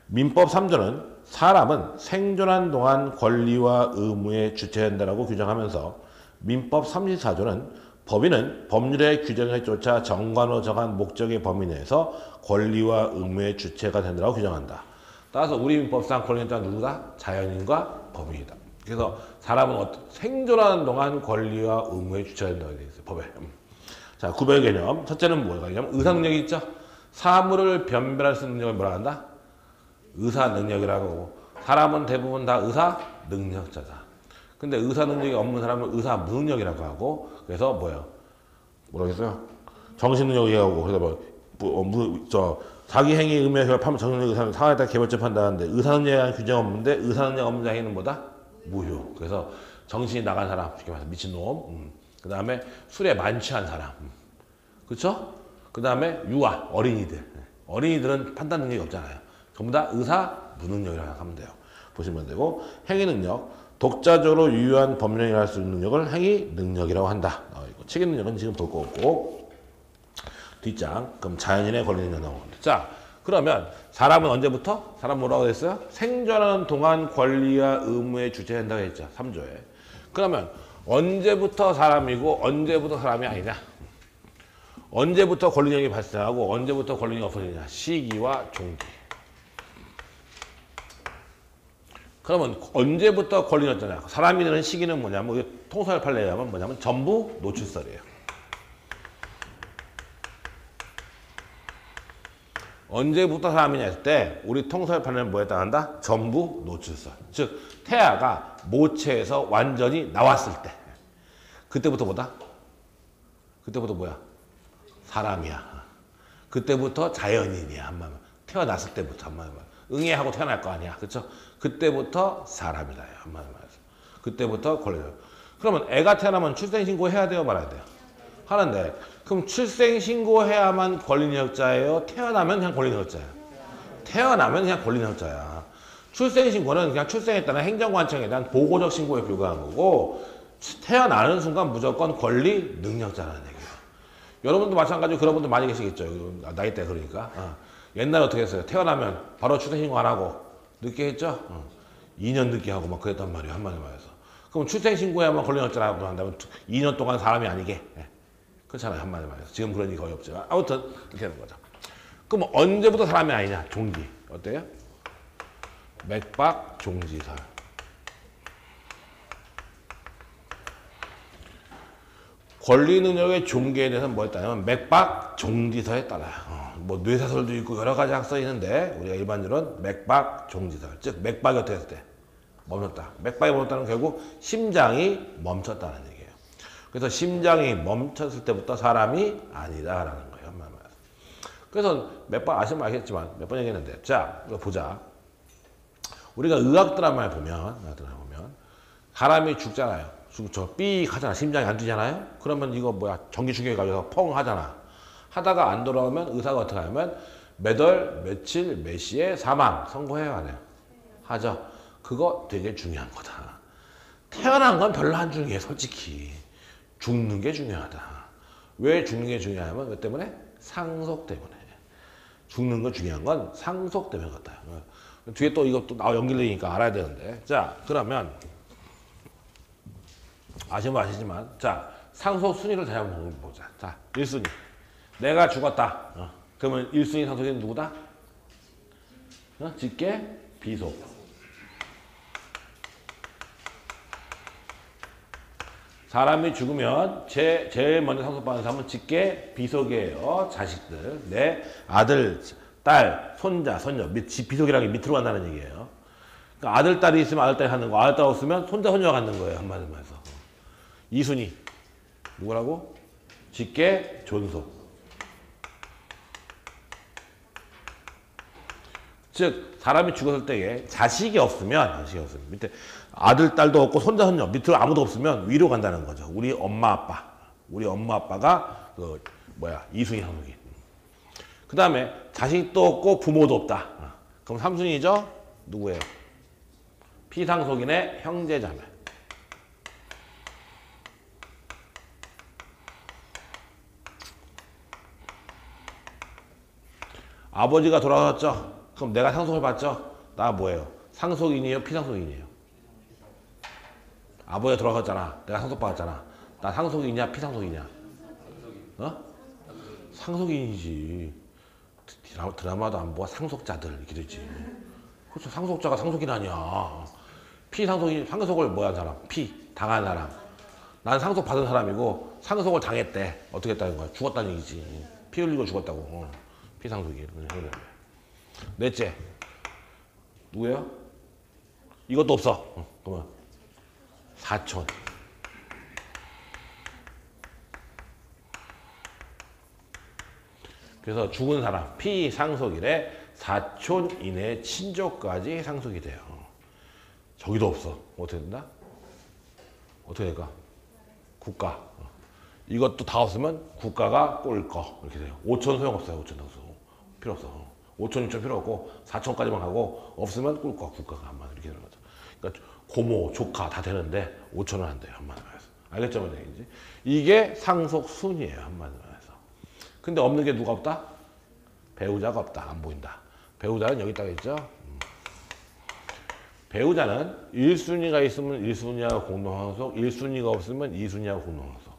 민법 3조는 사람은 생존한 동안 권리와 의무의 주체가 된다라고 규정하면서 민법 34조는 법인은 법률의 규정에 쫓아 정관으로 정한 목적의 범위 내에서 권리와 의무의 주체가 된다고 규정한다. 따라서 우리 민법상 권리는 누구다? 자연인과 법인이다. 그래서 사람은 생존하는 동안 권리와 의무의 주체가 된다고 되어 있어요. 법에. 자, 구별 개념. 첫째는 뭐가 있냐면 의사 능력이 있죠. 사물을 변별할 수 있는 능력을 뭐라 한다? 의사 능력이라고 하고 사람은 대부분 다 의사 능력자다. 근데 의사 능력이 없는 사람은 의사 무능력이라고 하고 그래서 뭐예요? 뭐라고 했어요? 정신 능력이 하고 그래서 자기 행위 의미와 결합하면 정신적 의사는 상황에 따라 개별적 판단하는데 의사능력에 대한 규정 없는데 의사능력 없는 행위는 뭐다? 무효. 그래서 정신이 나간 사람, 쉽게 말해서 미친놈. 그 다음에 술에 만취한 사람. 그렇죠? 그 다음에 유아, 어린이들. 어린이들은 판단 능력이 없잖아요. 전부 다 의사 무능력이라고 생각하면 돼요. 보시면 되고 행위 능력, 독자적으로 유효한 법령이 할 수 있는 능력을 행위 능력이라고 한다. 책임 능력은 지금 볼 거 없고 뒷장. 그럼 자연인의 권리 능력 나오는데. 자, 그러면 사람은 언제부터? 사람 뭐라고 했어요? 생존하는 동안 권리와 의무에 주체된다고 했죠. 3조에. 그러면 언제부터 사람이고 언제부터 사람이 아니냐? 언제부터 권리력이 발생하고 언제부터 권리력이 없어지냐? 시기와 종기. 그러면 언제부터 권리였잖아요. 사람이 되는 시기는 뭐냐면 통설 판례에 하면 뭐냐면 전부 노출설이에요. 언제부터 사람이냐 했을 때 우리 통설 판례는 뭐에 해당한다? 전부 노출설. 즉 태아가 모체에서 완전히 나왔을 때 그때부터 뭐다? 그때부터 뭐야? 사람이야. 그때부터 자연인이야. 한마디로 태어났을 때부터 한마디로 응애하고 태어날 거 아니야. 그렇죠? 그때부터 사람이다. 한마디로 말해서. 그때부터 권리다. 그러면 애가 태어나면 출생신고 해야 돼요? 말아야 돼요? 하는데 그럼 출생신고해야만 권리능력자예요? 태어나면 그냥 권리능력자예요? 태어나면 그냥 권리능력자야. 출생신고는 그냥 출생했다는 행정관청에 대한 보고적 신고에 불과한 거고 태어나는 순간 무조건 권리능력자라는 얘기예요. 여러분도 마찬가지로 그런 분들 많이 계시겠죠. 나이 때 그러니까. 옛날에 어떻게 했어요? 태어나면 바로 출생신고 안 하고 늦게 했죠? 2년 늦게 하고 막 그랬단 말이에요. 한마디로 말해서. 그럼 출생신고해야만 권리능력자라고 한다면 2년 동안 사람이 아니게. 그렇잖아요. 한마디로 말해서. 지금 그런 일이 거의 없죠. 아무튼 이렇게 되는 거죠. 그럼 언제부터 사람이 아니냐? 종기. 어때요? 맥박 종지설. 권리 능력의 종기에 대해서는 뭐 했다냐면 맥박 종지설에 따라요. 뭐 뇌사설도 있고 여러 가지 학설이 있는데 우리가 일반적으로는 맥박 종지설. 즉 맥박이 어떻게 했을 때 멈췄다. 맥박이 멈췄다는 결국 심장이 멈췄다는 얘기예요. 그래서 심장이 멈췄을 때부터 사람이 아니다라는 거예요. 그래서 몇 번 아시면 알겠지만 몇 번 얘기했는데 자 이거 보자. 우리가 의학 드라마에 보면 사람이 죽잖아요. 삑 하잖아. 심장이 안 뛰잖아요. 그러면 이거 뭐야 전기 충격이 가져서 펑 하잖아. 하다가 안 돌아오면 의사가 어떻게 하냐면 몇 월 며칠 몇 시에 사망 선고해요 안 해요? 하죠. 그거 되게 중요한 거다. 태어난 건 별로 안 중요해 솔직히. 죽는 게 중요하다. 왜 죽는 게 중요하냐면 왜 때문에? 상속 때문에. 죽는 건 중요한 건 상속 때문에 같아요. 뒤에 또 이것도 연결되니까 알아야 되는데. 자, 그러면 아시면 아시지만 자, 상속 순위를 다시 한번 보자. 자, 1순위. 내가 죽었다. 그러면 1순위 상속인은 누구다? 직계, 비속. 사람이 죽으면 제일 먼저 상속받는 사람은 직계, 비속이에요. 자식들. 내 아들, 딸, 손자, 손녀. 비속이라는 게 밑으로 간다는 얘기예요. 그러니까 아들, 딸이 있으면 아들, 딸이 갖는 거. 아들, 딸 없으면 손자, 손녀가 갖는 거예요. 한마디로 말해서. 2순위. 누구라고? 직계, 존속. 즉 사람이 죽었을 때에 자식이 없으면 밑에 아들, 딸도 없고 손자, 손녀 밑으로 아무도 없으면 위로 간다는 거죠. 우리 엄마, 아빠가 그 뭐야 2순위 상속인. 그 다음에 자식도 없고 부모도 없다. 그럼 3순위죠? 누구예요? 피상속인의 형제자매. 아버지가 돌아가셨죠? 그럼 내가 상속을 받죠? 나 뭐예요? 상속인이에요? 피상속인이에요? 아버지가 돌아갔잖아. 내가 상속 받았잖아. 나 상속인이냐? 피상속이냐? 상속인이지. 드라마도 안 보고 상속자들 이렇게 되지. 그렇죠. 상속자가 상속인 아니야. 피상속인, 상속을 뭐 한 사람? 당한 사람. 난 상속 받은 사람이고 상속을 당했대. 어떻게 했다는 거야? 죽었다는 얘기지. 피 흘리고 죽었다고. 피상속인. 넷째. 누구예요? 이것도 없어. 그러면 사촌. 그래서 죽은 사람 피상속일에 사촌 이내 친족까지 상속이 돼요. 저기도 없어. 어떻게 된다? 어떻게 될까? 국가. 이것도 다 없으면 국가가 꼴 거. 이렇게 돼요. 5천 소용없어요. 5천 당수. 필요 없어. 5천 6천 필요 없고 4천까지만 하고 없으면 꿀 거. 국가가 한마디 이렇게 되는 거죠. 그러니까 고모, 조카 다 되는데 5천은 안 돼요. 한마디 말해서. 알겠죠? 뭔 얘기인지? 이게 상속 순이에요. 한마디 말해서. 근데 없는 게 누가 없다? 배우자가 없다. 안 보인다. 배우자는 여기 있다가 있죠? 배우자는 1순위가 있으면 1순위하고 공동상속, 1순위가 없으면 2순위하고 공동상속.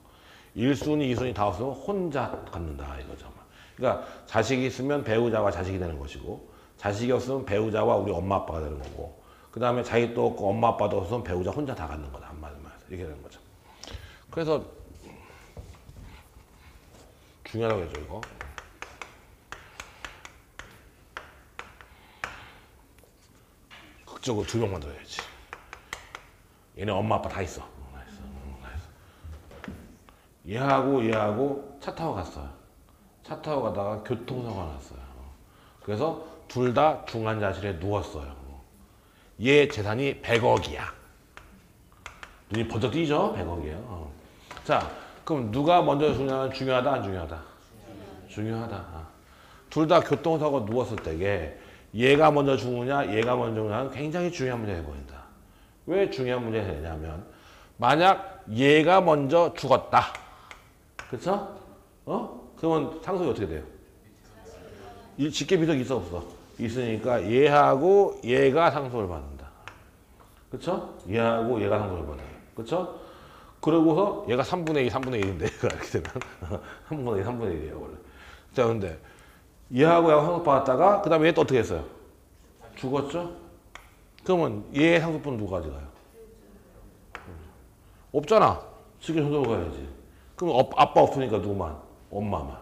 1순위, 2순위 다 없으면 혼자 갖는다 이거죠. 그러니까 자식이 있으면 배우자와 자식이 되는 것이고 자식이 없으면 배우자와 우리 엄마 아빠가 되는 거고 그 다음에 자식도 없고 엄마 아빠도 없으면 배우자 혼자 다 갖는 거다. 한마디 말해서 이렇게 되는 거죠. 그래서 중요하다고 했죠 이거. 극적으로 2명 만들어야지. 얘네 엄마 아빠 다 있어. 얘하고 차 타고 갔어요. 차 타고 가다가 교통사고가 났어요. 그래서 둘 다 중환자실에 누웠어요. 얘 재산이 100억이야. 눈이 번쩍 띄죠? 100억이에요. 자, 그럼 누가 먼저 죽냐면 중요하다, 안 중요하다? 중요하다. 둘 다 교통사고 누웠을 때에 얘가 먼저 죽느냐, 얘가 먼저 죽느냐는 굉장히 중요한 문제가 보인다. 왜 중요한 문제가 되냐면 만약 얘가 먼저 죽었다. 그쵸? 그러면 상속이 어떻게 돼요? 직계 비속이 있어 없어? 있으니까 얘하고 얘가 상속을 받는다. 그쵸? 얘하고 얘가 상속을 받아요. 그쵸? 그러고서 얘가 3분의 2, 3분의 1인데 이렇게 되면 3분의 2, 3분의 1이에요 원래. 자 근데 얘하고 얘가 상속 받았다가 그 다음에 얘 또 어떻게 했어요? 죽었죠? 그러면 얘 상속분 누가 가져가요? 없잖아. 직계 손으로 가야지. 그럼 아빠 없으니까 누구만? 엄마만.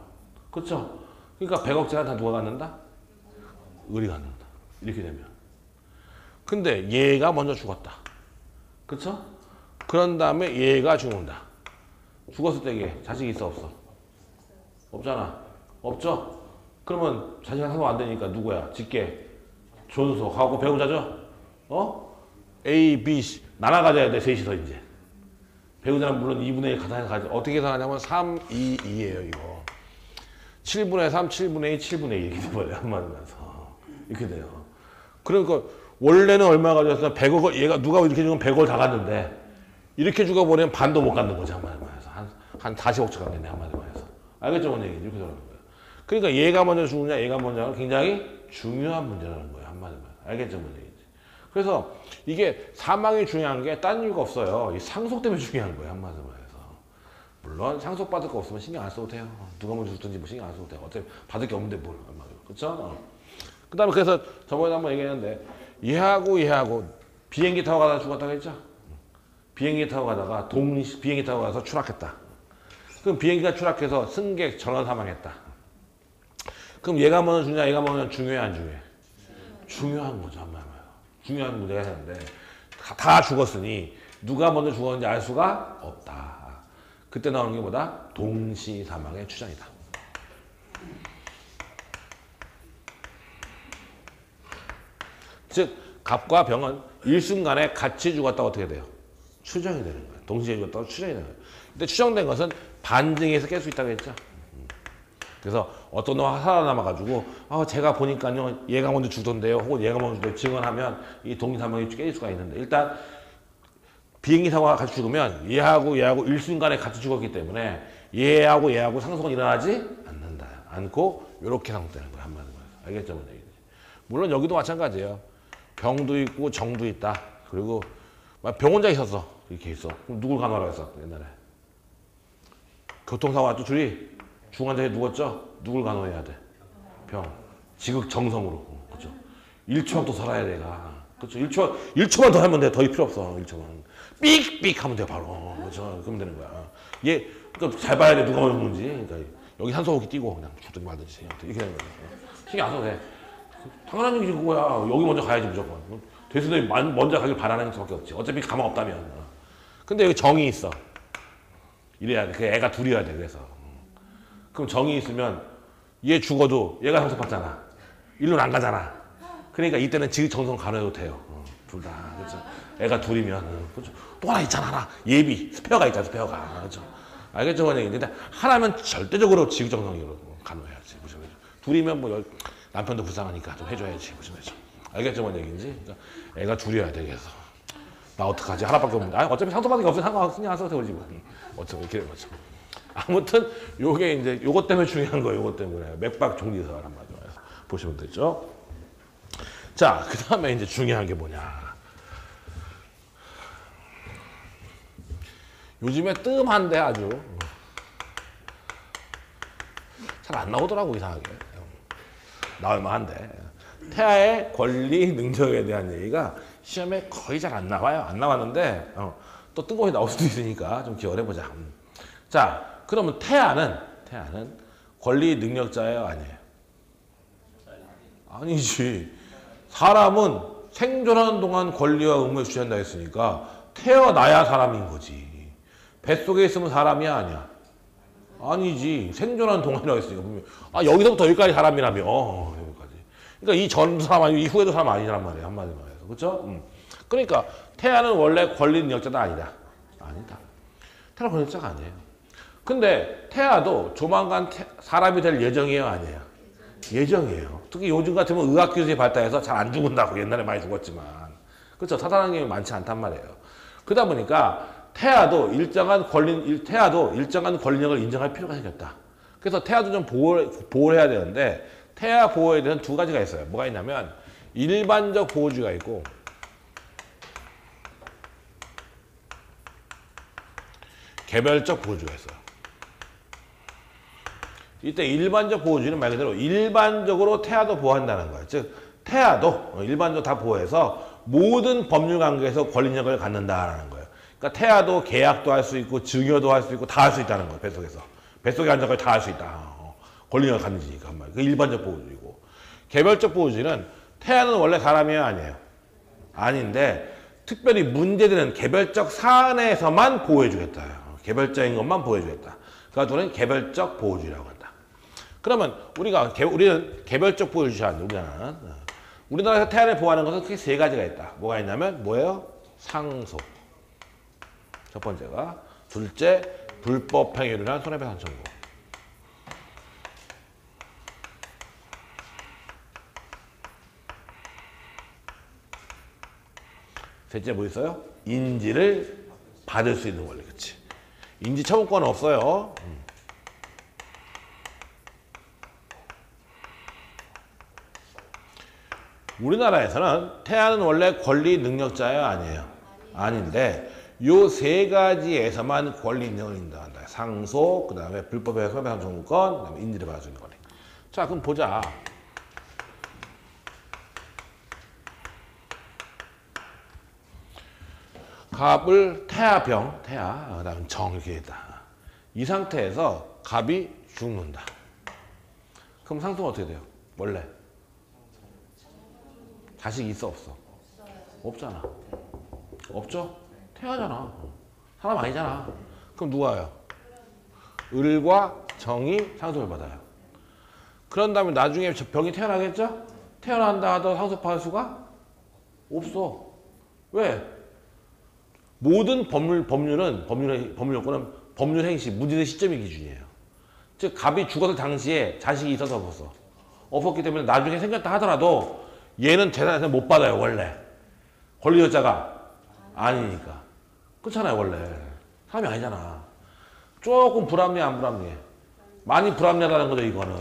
그쵸? 그러니까 100억짜리 다 누가 갖는다? 을이 갖는다. 이렇게 되면. 근데 얘가 먼저 죽었다. 그쵸? 그런 다음에 얘가 죽는다. 죽었을 때 얘 자식이 있어 없어? 없잖아. 없죠? 그러면 자식이 상속 안 되니까 누구야? 직계 존속하고 배우자죠? A, B, C 나눠 가져야 돼. 셋이서 이제. 배우자는 물론 2분의 1 가산해서 가져. 어떻게 계산하냐면 3, 2, 2예요 이거. 7분의 3, 7분의 2, 7분의 2 이렇게 돼버려요. 한마디면서. 이렇게 돼요. 그러니까 원래는 얼마 가져왔어? 100억을 얘가 누가 이렇게 죽으면 100억을 다 갔는데 이렇게 죽어버리면 반도 못 갖는 거죠. 한마디면서. 한 40억씩 갖겠네. 한마디면서. 알겠죠? 뭔 얘기인지. 이렇게 되는 거예요. 그러니까 얘가 먼저 죽느냐 얘가 먼저 하는 굉장히 중요한 문제라는 거예요. 한마디면. 알겠죠? 뭔 얘기인지. 그래서 이게 사망이 중요한 게 딴 이유가 없어요. 이 상속 때문에 중요한 거예요. 한마디로 해서. 물론 상속받을 거 없으면 신경 안 써도 돼요. 누가 먼저 죽든지 뭐 신경 안 써도 돼요. 어차피 받을 게 없는데 뭘. 한마디로. 그쵸? 그 다음에 그래서 저번에 한번 얘기했는데 얘하고 비행기 타고 가다가 죽었다고 했죠? 비행기 타고 가다가 비행기 타고 가서 추락했다. 그럼 비행기가 추락해서 승객 전원 사망했다. 그럼 얘가 먼저 죽냐 얘가 먼저 중요해 안 중요해? 중요한 거죠. 한마디로. 중요한 문제가 있는데 다 죽었으니 누가 먼저 죽었는지 알 수가 없다. 그때 나오는 게 뭐다? 동시 사망의 추정이다. 즉 갑과 병은 일순간에 같이 죽었다고 어떻게 돼요? 추정이 되는 거예요. 동시에 죽었다고 추정이 되는 거예요. 근데 추정된 것은 반증에서 깰 수 있다고 했죠. 그래서 어떤 놈이 살아남아가지고 제가 보니까요 얘가 먼저 죽던데요 혹은 얘가 먼저 죽던데 증언하면 이 동시사망이 깨질 수가 있는데 일단 비행기 사고가 같이 죽으면 얘하고 일순간에 같이 죽었기 때문에 얘하고 상속은 일어나지 않고 이렇게 상속되는 거예요. 한마디로 해서. 알겠죠? 뭔 얘기인지. 물론 여기도 마찬가지예요. 병도 있고 정도 있다. 그리고 병원자 있었어. 이렇게 있어. 그럼 누굴 간호하라고 했어? 옛날에. 교통사고 났죠? 둘이. 중환자에 누웠죠? 누굴 간호해야 돼? 병. 지극정성으로. 그렇죠? 1초만 더 살아야 내가. 그렇죠? 1초만 더 하면 돼. 더 필요 없어. 1초만. 삑삑 하면 돼 바로. 그렇죠? 그러면 되는 거야. 얘 그러니까 잘 봐야 돼. 누가 먼저 죽는지. 그러니까 여기 산소호흡기 띄고 그냥 죽든지 말든지 이렇게 되는 거야. 신경 안 써도 돼. 당연한 얘기지 그거야. 여기 먼저 가야지 무조건. 대수들이 먼저 가길 바라는 수밖에 없지. 어차피 가망 없다면. 근데 여기 정이 있어. 이래야 돼. 그 애가 둘이어야 돼. 그래서. 그럼 정이 있으면 얘 죽어도 얘가 상속받잖아. 일로는 안 가잖아. 그러니까 이때는 지극정성 간호해도 돼요. 둘 다. 그렇죠. 애가 둘이면 그렇죠. 또 하나 있잖아. 하나. 예비 스페어가 있잖아. 스페어가. 그렇죠. 알겠죠? 근데 하나면 절대적으로 지극정성으로 간호해야지. 무슨 말이죠? 둘이면 뭐 남편도 불쌍하니까 좀 해줘야지. 무슨 말이죠? 알겠죠? 뭔 얘기인지? 그러니까 애가 둘이어야 되겠어. 나 어떡하지? 하나밖에 없는데. 아, 어차피 상속받는 게 없으면 상관없으니 안 써도 되지 뭐. 어차피 이렇게 된 거죠. 아무튼 요게 이제 요것 때문에 중요한 거예요. 요것 때문에 맥박 종리설 한마디로 해서 보시면 되죠. 자, 그 다음에 이제 중요한 게 뭐냐? 요즘에 뜸한데 아주 잘 안 나오더라고 이상하게. 나올만 한데 태아의 권리 능력에 대한 얘기가 시험에 거의 잘 안 나와요. 안 나왔는데 또 뜬금없이 나올 수도 있으니까 좀 기억을 해보자. 자, 그러면 태아는 권리 능력자예요, 아니에요? 아니지. 사람은 생존하는 동안 권리와 의무에 주체한다 했으니까 태어나야 사람인 거지. 뱃속에 있으면 사람이야, 아니야? 아니지. 생존하는 동안이라고 했으니까 분명히. 아, 여기서부터 여기까지 사람이라며. 여기까지. 그러니까 이 전 사람 아니고 이후에도 사람 아니란 말이에요. 한마디로 해서. 그렇죠? 그러니까 태아는 원래 권리 능력자다, 아니다? 아니다. 태아는 권리 능력자가 아니에요. 근데 태아도 조만간 사람이 될 예정이에요, 아니에요? 예정이에요. 특히 요즘 같으면 의학기술이 발달해서 잘 안 죽은다고. 옛날에 많이 죽었지만. 그렇죠? 사살하는 게 많지 않단 말이에요. 그러다 보니까 태아도 일정한 권리력을 인정할 필요가 생겼다. 그래서 태아도 좀 보호를 해야 되는데 태아 보호에 대해서는 두 가지가 있어요. 뭐가 있냐면 일반적 보호주의가 있고 개별적 보호주의가 있어요. 이때 일반적 보호주의는 말 그대로 일반적으로 태아도 보호한다는 거예요. 즉 태아도 일반적으로 다 보호해서 모든 법률 관계에서 권리력을 갖는다라는 거예요. 그러니까 태아도 계약도 할 수 있고 증여도 할 수 있고 다 할 수 있다는 거예요. 뱃속에서. 뱃속에 앉아서 다 할 수 있다. 권리력을 갖는지니까 한 말. 그 일반적 보호주의고. 개별적 보호주의는 태아는 원래 사람이에요, 아니에요? 아닌데 특별히 문제되는 개별적 사안에서만 보호해주겠다. 개별적인 것만 보호해주겠다. 그래서 우리는 개별적 보호주의라고 한다. 그러면 우리는 개별적 보호주의 하는데 우리나라에서 태아를 보호하는 것은 크게 세 가지가 있다. 뭐가 있냐면 뭐예요? 상속. 첫 번째가. 둘째, 불법 행위를 한 손해배상 청구. 셋째 뭐 있어요? 인지를 받을 수 있는 권리. 그치? 인지 처분권은 없어요. 우리나라에서는 태아는 원래 권리 능력자예요, 아니에요? 아닌데 요 세 가지에서만 권리 능력을 인정한다. 상속, 그 다음에 불법의 손해배상 청구권, 그 다음에 인지를 받을 수 있는 권리. 자, 그럼 보자. 갑을 태아병, 그 다음에 정 이렇게 있다. 이 상태에서 갑이 죽는다. 그럼 상속은 어떻게 돼요? 원래 자식이 있어, 없어? 없잖아. 없죠? 태아잖아. 사람 아니잖아. 그럼 누가요? 을과 정이 상속을 받아요. 그런 다음에 나중에 병이 태어나겠죠? 태어난다 하더라도 상속받을 수가 없어. 왜? 모든 법률 요건은 법률 행시, 문제된 시점이 기준이에요. 즉 갑이 죽었을 당시에 자식이 있어서 없었어. 없었기 때문에 나중에 생겼다 하더라도 얘는 재산에서 못 받아요, 원래. 권리여자가 아니니까. 그렇잖아요, 원래. 사람이 아니잖아. 조금 불합리해, 안 불합리해? 많이 불합리하다는 거죠, 이거는.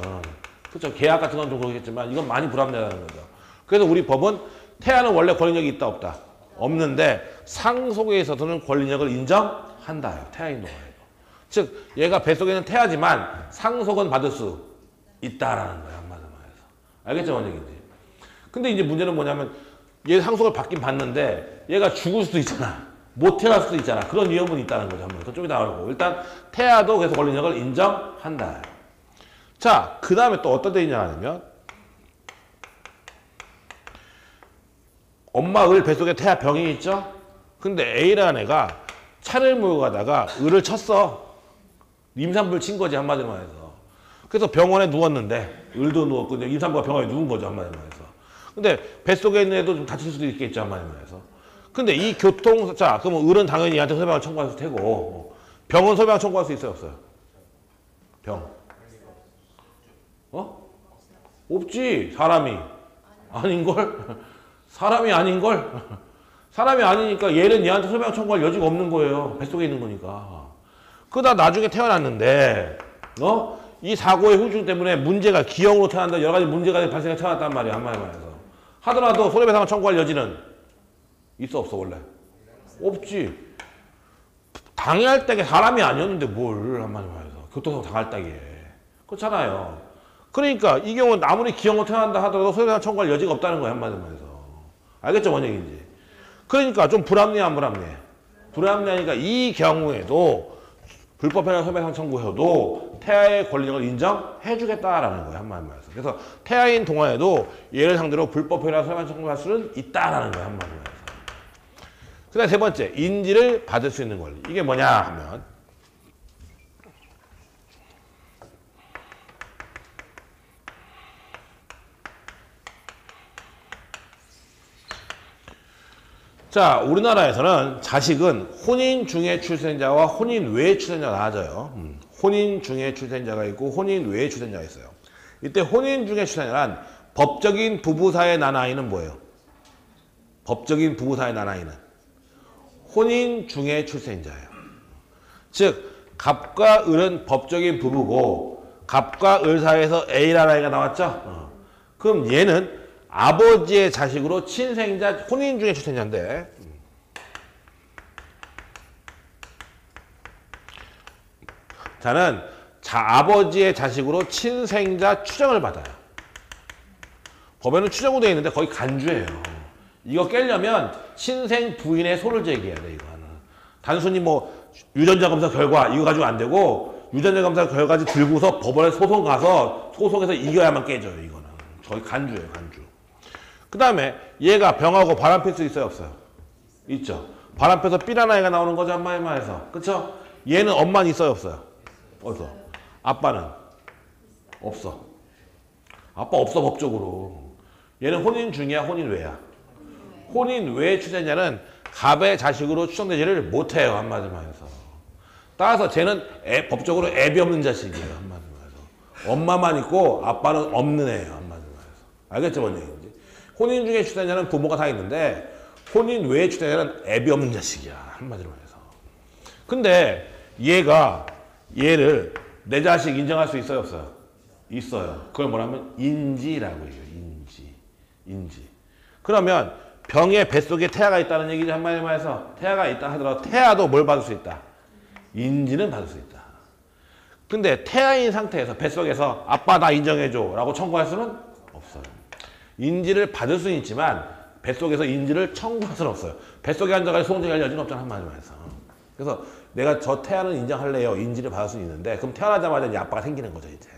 그렇죠. 계약 같은 건 좀 그렇겠지만 이건 많이 불합리하다는 거죠. 그래서 우리 법은 태아는 원래 권리력이 있다, 없다? 없는데 상속에 있어서는 권리력을 인정한다. 태아인 동안에도. 즉 얘가 뱃속에는 태아지만 상속은 받을 수 있다라는 거예요. 한마디로 해서. 알겠죠? 뭔 얘기인지. 근데 이제 문제는 뭐냐면 얘 상속을 받긴 받는데 얘가 죽을 수도 있잖아. 못 태어날 수도 있잖아. 그런 위험은 있다는 거죠. 한번 더 좀 이따 나오고. 일단 태아도 그래서 권리력을 인정한다. 자, 그 다음에 또 어떤 데 있냐 하면 엄마 을 뱃속에 태아 병이 있죠? 근데 A라는 애가 차를 몰고 가다가 을을 쳤어. 임산부를 친 거지, 한마디로 말해서. 그래서 병원에 누웠는데 을도 누웠고 임산부가 병원에 누운 거죠. 한마디로 해서. 근데 뱃속에 있는 애도 좀 다칠 수도 있겠죠. 한마디로 해서. 근데 이 교통 자 그러면 을은 당연히 얘한테 소배방을 청구할 테고 병은 소배방 청구할 수 있어요 없어요? 병. 어? 없지. 사람이 아닌걸? 사람이 아닌걸? 사람이 아니니까 얘는 얘한테 소배방 청구할 여지가 없는 거예요. 뱃속에 있는 거니까. 그러다 나중에 태어났는데 이 사고의 후유증 때문에 문제가 기형으로 태어난다. 여러 가지 문제가 발생해 태어났단 말이야. 한마디로 해서. 하더라도 손해배상을 청구할 여지는 있어 없어 원래? 없지. 당할 때게 사람이 아니었는데 뭘 한마디로 해서. 교통사고 당할 때게. 그렇잖아요. 그러니까 이 경우는 아무리 기형으로 태어난다 하더라도 손해배상 청구할 여지가 없다는 거야. 한마디로 해서. 알겠죠? 뭔 얘기인지. 그러니까 좀 불합리해 안 불합리해? 불합리하니까 이 경우에도 불법행위 손해배상 청구해도 태아의 권리력을 인정해 주겠다라는 거예요. 한마디로 해서. 그래서 태아인 동안에도 얘를 상대로 불법행위나 손해배상 청구할 수는 있다라는 거예요. 한마디로 해서. 그 다음에 세 번째, 인지를 받을 수 있는 권리. 이게 뭐냐 하면 자, 우리나라에서는 자식은 혼인 중에 출생자와 혼인 외의 출생자가 나눠져요. 혼인 중에 출생자가 있고 혼인 외의 출생자가 있어요. 이때 혼인 중에 출생자란 법적인 부부 사이에 난 아이는 뭐예요? 법적인 부부 사이에 난 아이는 혼인 중에 출생자예요. 즉 갑과 을은 법적인 부부고 갑과 을 사이에서 A라는 아이가 나왔죠? 그럼 얘는 아버지의 자식으로 친생자 혼인 중에 출생자인데 자는 아버지의 자식으로 친생자 추정을 받아요. 법에는 추정으로 되어 있는데 거의 간주예요. 이거 깨려면 친생 부인의 소를 제기해야 돼. 이거는 단순히 뭐 유전자 검사 결과 이거 가지고 안 되고 유전자 검사 결과지 들고서 법원에 소송 가서 소송에서 이겨야만 깨져요. 이거는 거의 간주예요. 간주. 그 다음에 얘가 병하고 바람 필 수 있어요 없어요? 있죠. 바람 펴서 삐란 아이가 나오는 거죠. 한마디만 해서. 그쵸? 얘는 엄마는 있어요 없어요? 없어. 아빠는? 없어. 아빠 없어 법적으로. 얘는 혼인 중이야 혼인 외야? 혼인 외 출생자는 갑의 자식으로 추정되지를 못해요. 한마디만 해서. 따라서 쟤는 법적으로 애비 없는 자식이에요. 한마디만 해서. 엄마만 있고 아빠는 없는 애예요. 한마디만 해서. 알겠죠? 뭔 얘기인지? 혼인 중에 출생자는 부모가 다 있는데 혼인 외에 출생자는 애비 없는 자식이야. 한마디로 해서. 근데 얘를 내 자식 인정할 수 있어요 없어요? 있어요. 그걸 뭐라면 인지라고 해요. 인지. 그러면 병의 뱃속에 태아가 있다는 얘기죠. 한마디만 해서. 태아가 있다 하더라도 태아도 뭘 받을 수 있다? 인지는 받을 수 있다. 근데 태아인 상태에서 뱃속에서 아빠 나 인정해줘 라고 청구할 수는 없어요. 인지를 받을 수는 있지만 뱃속에서 인지를 청구할 수는 없어요. 뱃속에 앉아가지고 소송할 여지는 없잖아. 한마디로 해서. 그래서 내가 저 태아는 인정할래요. 인지를 받을 수는 있는데 그럼 태어나자마자 이제 아빠가 생기는 거죠. 이제.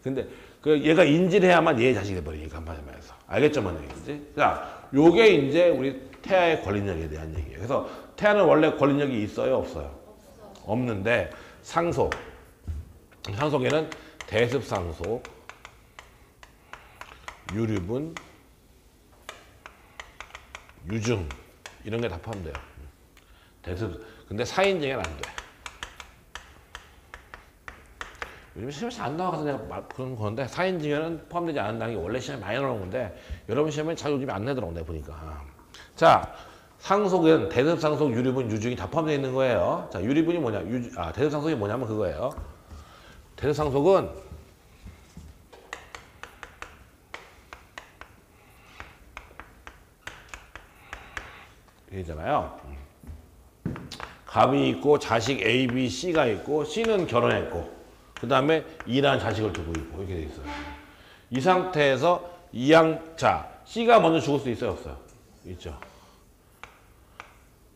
근데 얘가 인지를 해야만 얘의 자식이 돼버리니까. 한마디로 해서. 알겠죠? 뭔 얘기인지? 자, 요게 이제 우리 태아의 권리력에 대한 얘기예요. 그래서 태아는 원래 권리력이 있어요? 없어요? 없는데 상속에는 대습상속, 유류분, 유증 이런 게 다 포함돼요. 근데 사인증에는 안 돼. 요즘 시험에서 안 나와서 내가 그런 건데 사인증에는 포함되지 않는다는 게 원래 시험에 많이 나오는 건데 여러분 시험에 잘 요즘에 안 내더라고 내가 보니까. 자, 상속은 대습상속, 유류분, 유증이 다 포함되어 있는 거예요. 자, 유류분이 뭐냐? 대습상속이 뭐냐면 그거예요. 대습상속은 이잖아요. 갑이 있고 자식 A, B, C가 있고 C는 결혼했고 그 다음에 E라는 자식을 두고 있고 이렇게 돼 있어요. 이 상태에서 C가 먼저 죽을 수 있어요 없어요? 있죠.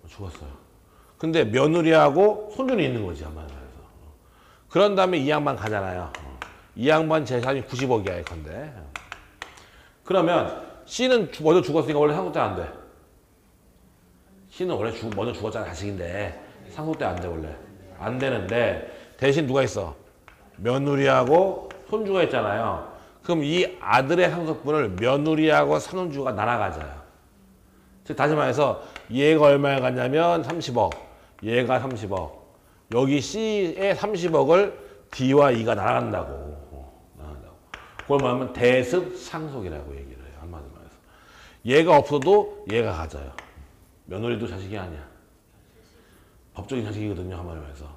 죽었어요. 근데 며느리하고 손주는 있는 거지 한마디로 해서. 그런 다음에 이 양반 가잖아요. 이 양반 재산이 90억이야 예컨대. 그러면 C는 먼저 죽었으니까 원래 상속대 안 돼. C는 원래 먼저 죽었잖아 자식인데 상속대 안 돼 원래. 안 되는데 대신 누가 있어? 며느리하고 손주가 있잖아요. 그럼 이 아들의 상속분을 며느리하고 산혼주가 나눠 가져요. 즉 다시 말해서 얘가 얼마에 갔냐면 30억, 얘가 30억, 여기 C의 30억을 D와 E가 나눠간다고. 그걸 말하면 대습 상속이라고 얘기를 해요. 한마디로 말해서. 얘가 없어도 얘가 가져요. 며느리도 자식이 아니야. 법적인 자식이거든요. 한마디로 말해서.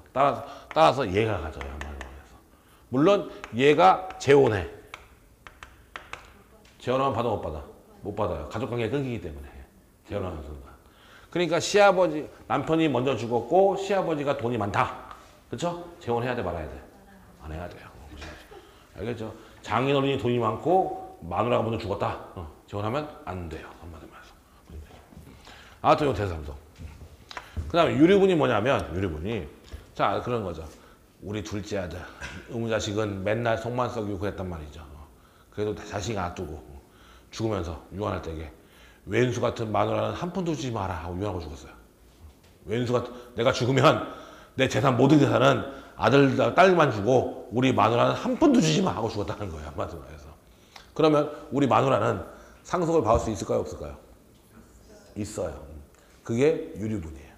따라서 얘가 가져요. 한마디로 말해서. 물론 얘가 재혼해. 재혼하면 받아 못 받아? 못 받아요. 가족관계가 끊기기 때문에. 재혼하는 순간. 그러니까 시아버지, 남편이 먼저 죽었고 시아버지가 돈이 많다. 그렇죠? 재혼해야 돼 말아야 돼? 안 해야 돼요. 알겠죠? 장인어른이 돈이 많고 마누라가 먼저 죽었다. 재혼하면 안 돼요. 한마디로 말해서. 아무튼 이거 대삼성. 그 다음에 유류분이 뭐냐면 유류분이 자 그런 거죠. 우리 둘째 아들 의무자식은 맨날 속만 썩이고 그랬단 말이죠. 그래도 자식 놔두고 죽으면서 유언할 때게 왼수 같은 마누라는 한 푼도 주지 마라 하고 유언하고 죽었어요. 왼수 같은 내가 죽으면 내 재산 모든 재산은 아들 딸만 주고 우리 마누라는 한 푼도 주지 마 하고 죽었다는 거예요. 한마디로 해서. 그러면 우리 마누라는 상속을 받을 수 있을까요 없을까요? 있어요. 그게 유류분이에요.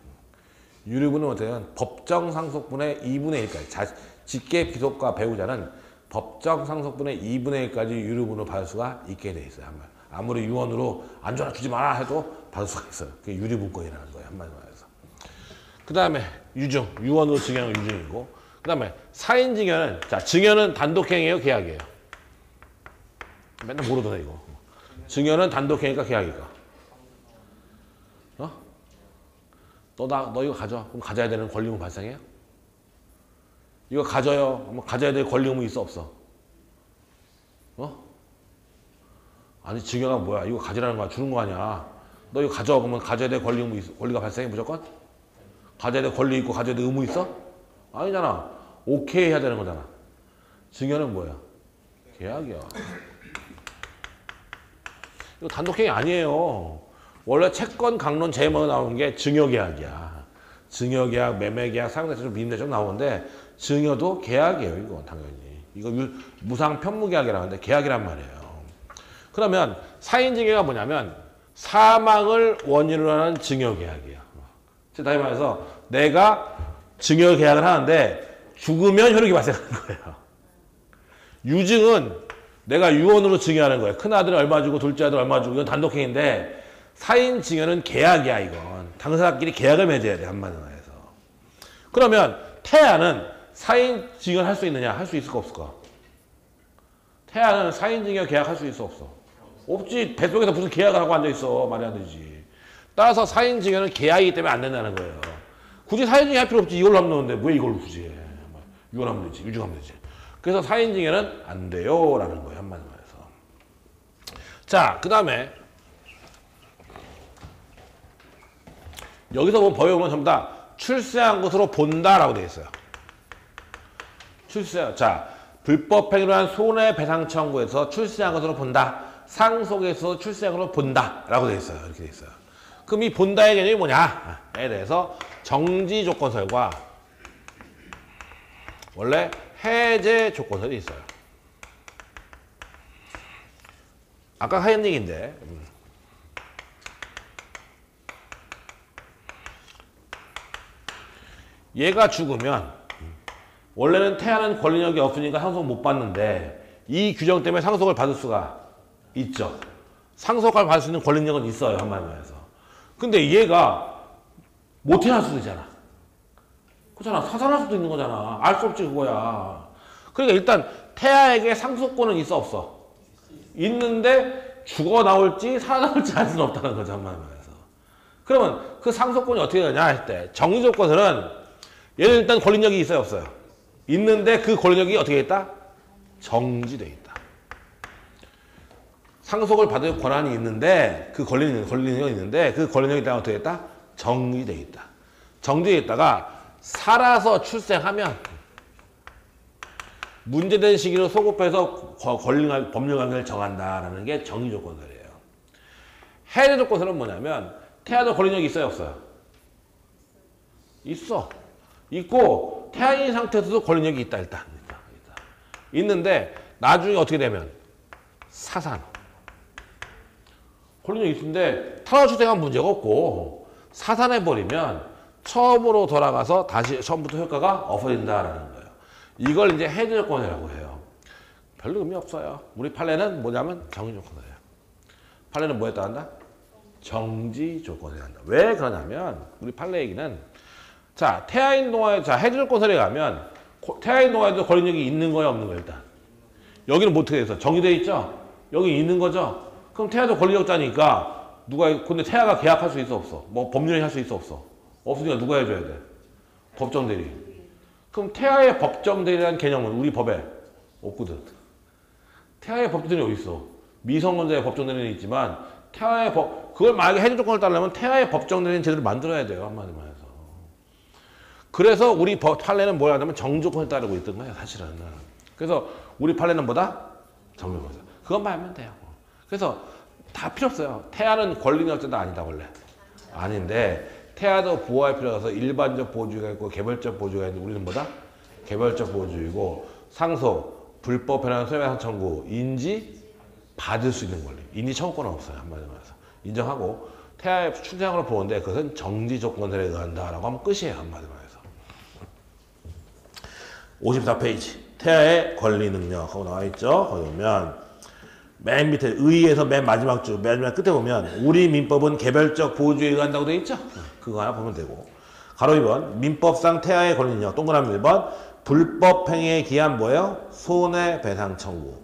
유류분은 어때요? 법정 상속분의 2분의 1까지 직계 비속과 배우자는 법정 상속분의 2분의 1까지 유류분을 받을 수가 있게 돼 있어요. 아무리 유언으로 안 줘라 주지 마라 해도 받을 수가 있어요. 그게 유류분권이라는 거예요. 한마디로 해서. 그 다음에 유증, 유언으로 증여는 유증이고 그 다음에 사인증여는 자 증여는 단독행위예요 계약이에요? 맨날 모르더라 이거. 증여는 단독행위가 계약이가? 너 이거 가져. 그럼 가져야 되는 권리금 발생해요? 이거 가져요. 그럼 가져야 될 권리금이 있어 없어? 아니 증여가 뭐야? 이거 가지라는 거야. 주는 거 아니야. 너 이거 가져. 그러면 가져야 될 권리가 발생해 무조건? 가져야 될 권리 있고 가져야 될 의무 있어? 아니잖아. 오케이 해야 되는 거잖아. 증여는 뭐야? 계약이야. 이거 단독행위 아니에요. 원래 채권 강론 제일 먼저 나오는 게 증여계약이야. 증여계약, 매매계약, 상대적 비임대적 나오는데 증여도 계약이에요. 이거 당연히. 이거 무상 편무계약이라는데 계약이란 말이에요. 그러면 사인증여가 뭐냐면 사망을 원인으로 하는 증여계약이야. 즉 다시 말해서 내가 증여계약을 하는데 죽으면 효력이 발생하는 거예요. 유증은 내가 유언으로 증여하는 거예요. 큰아들 얼마 주고 둘째 아들 얼마 주고 이건 단독행위인데 사인 증여는 계약이야 이건. 당사자끼리 계약을 맺어야 돼 한마디로 해서. 그러면 태아는 사인 증여를 할 수 있느냐? 할 수 있을까 없을까? 태아는 사인 증여 계약할 수 있어 없어? 없지. 뱃속에서 무슨 계약을 하고 앉아있어. 말이 안 되지. 따라서 사인 증여는 계약이기 때문에 안 된다는 거예요. 굳이 사인 증여 할 필요 없지. 이걸로 하면 되는데 왜 이걸 굳이 해? 유언하면 되지. 유증하면 되지. 그래서 사인 증여는 안 돼요 라는 거예요 한마디로 해서. 자 그 다음에 여기서 보면 법에 보면 전부 다 출세한 것으로 본다라고 되어 있어요. 출세. 자, 불법 행위로 한 손해배상 청구에서 출세한 것으로 본다. 상속에서 출세한 것으로 본다라고 되어 있어요. 이렇게 되어 있어요. 그럼 이 본다의 개념이 뭐냐에 대해서 정지 조건설과 원래 해제 조건설이 있어요. 아까 하얀 얘기인데. 얘가 죽으면 원래는 태아는 권리력이 없으니까 상속 못 받는데 이 규정 때문에 상속을 받을 수가 있죠. 상속을 받을 수 있는 권리력은 있어요. 한마디로 해서. 근데 얘가 못 태어날 수도 있잖아. 그렇잖아. 사살할 수도 있는 거잖아. 알 수 없지 그거야. 그러니까 일단 태아에게 상속권은 있어 없어? 있는데 죽어 나올지 살아남을지 알 수는 없다는 거죠. 한마디로 해서. 그러면 그 상속권이 어떻게 되냐 할 때 정리 조건은 얘는 일단 권리력이 있어요 없어요? 있는데 그 권리력이 어떻게 있다? 정지돼 있다. 상속을 받을 권한이 있는데 그 권리력이 있는데 그 권리력이 일단 어떻게 있다? 정지돼 있다. 정지돼 있다가 살아서 출생하면 문제된 시기로 소급해서 법률 관계를 정한다라는 게 정의 조건설이에요. 해제 조건설은 뭐냐면 태아도 권리력이 있어요 없어요? 있어. 있고 태아인 상태에서도 권리력이 있다 일단. 있는데 나중에 어떻게 되면 사산. 권리력이 있는데 탄화주택은 문제가 없고 사산해버리면 처음으로 돌아가서 다시 처음부터 효과가 없어진다라는 거예요. 이걸 이제 해제 조건이라고 해요. 별로 의미 없어요. 우리 판례는 뭐냐면 정지 조건이에요. 판례는 뭐에 따른다? 정지 조건에 한다. 왜 그러냐면 우리 판례 얘기는 자 태아인 동화에 자 해제 조건설에 가면 태아인 동화에도 권리력이 있는 거야 없는 거야 일단. 여기는 뭐 어떻게 돼서 정지돼 있죠? 여기 있는 거죠? 그럼 태아도 권리력자니까 누가 근데 태아가 계약할 수 있어 없어? 뭐 법률이 할 수 있어 없어? 없으니까 누가 해줘야 돼? 법정 대리. 그럼 태아의 법정 대리라는 개념은 우리 법에 없거든. 태아의 법정 대리 어디 있어? 미성년자의 법정 대리는 있지만 태아의 그걸 만약에 해제 조건을 따르려면 태아의 법정 대리는 제대로 만들어야 돼요 한마디만 해서. 그래서 우리 판례는 뭘 하냐면 정조건을 따르고 있던 거예요 사실은. 그래서 우리 판례는 뭐다? 정조건. 그것만 하면 돼요. 그래서 다 필요 없어요. 태아는 권리력자도 아니다 원래. 아닌데 태아도 보호할 필요가 있어서 일반적 보호주의가 있고 개별적 보호주의가 있는데 우리는 뭐다? 개별적 보호주의고 상속, 불법 변환 소유한 청구, 인지 받을 수 있는 권리. 인지 청구권은 없어요. 한마디로 말해서. 인정하고 태아의 출생으로 보는데 그것은 정지 조건들에 의한다라고 하면 끝이에요. 한마디로 말해서. 54페이지. 태아의 권리 능력 하고 나와 있죠. 거기 보면 맨 밑에 의에서 맨 마지막 줄, 맨 마지막 끝에 보면 우리 민법은 개별적 보호주의에 의한다고 되어 있죠? 그거 하나 보면 되고. 가로 2번 민법상 태아의 권리는요. 동그라미 1번 불법 행위에 기한 뭐예요? 손해배상 청구.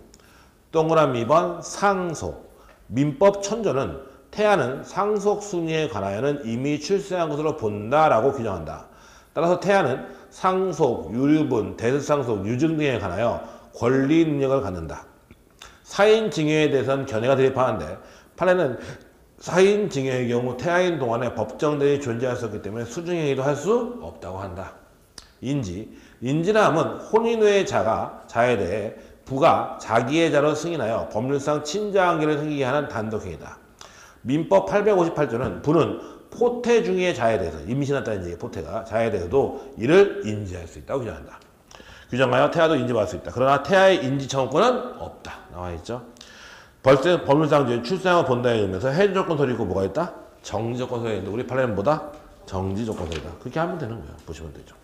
동그라미 2번 상속. 민법 천조는 태아는 상속 순위에 관하여는 이미 출생한 것으로 본다라고 규정한다. 따라서 태아는 상속, 유류분, 대습상속, 유증 등에 관하여 권리 능력을 갖는다. 사인 징여에 대해서는 견해가 대립하는데 판례는 사인 징여의 경우 태아인 동안에 법정 대리이 존재했었기 때문에 수중행위도 할 수 없다고 한다. 인지라 함은 혼인 후의 자에 대해 부가 자기의 자로 승인하여 법률상 친자관계를 생기게 하는 단독행위다. 민법 858조는 부는 포태 중의 자에 대해서 임신했다는 얘기 포태가 자에 대해서도 이를 인지할 수 있다고 규정한다. 규정하여 태아도 인지받을 수 있다. 그러나 태아의 인지 청구권은 없다. 나와 있죠. 벌써 법률상 출생을 본다에 의미에서 해제 조건설이 있고 뭐가 있다? 정지 조건설이 있는데 우리 판례는 뭐다? 정지 조건설이다. 그렇게 하면 되는 거예요. 보시면 되죠.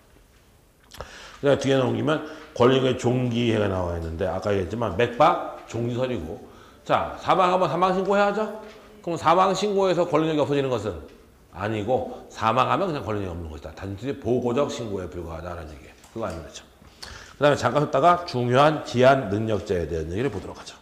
그다음에 뒤에 넘기면 권리의 종기해가 나와 있는데 아까 얘기했지만 맥박 종지설이고 자 사망하면 사망 신고해야죠. 그럼 사망 신고에서 권리력이 없어지는 것은 아니고 사망하면 그냥 권리력이 없는 것이다. 단순히 보고적 신고에 불과하다는 얘기예요. 그거 알면 되죠. 그 다음에 잠깐 쉬었다가 중요한 기한 능력자에 대한 얘기를 보도록 하죠.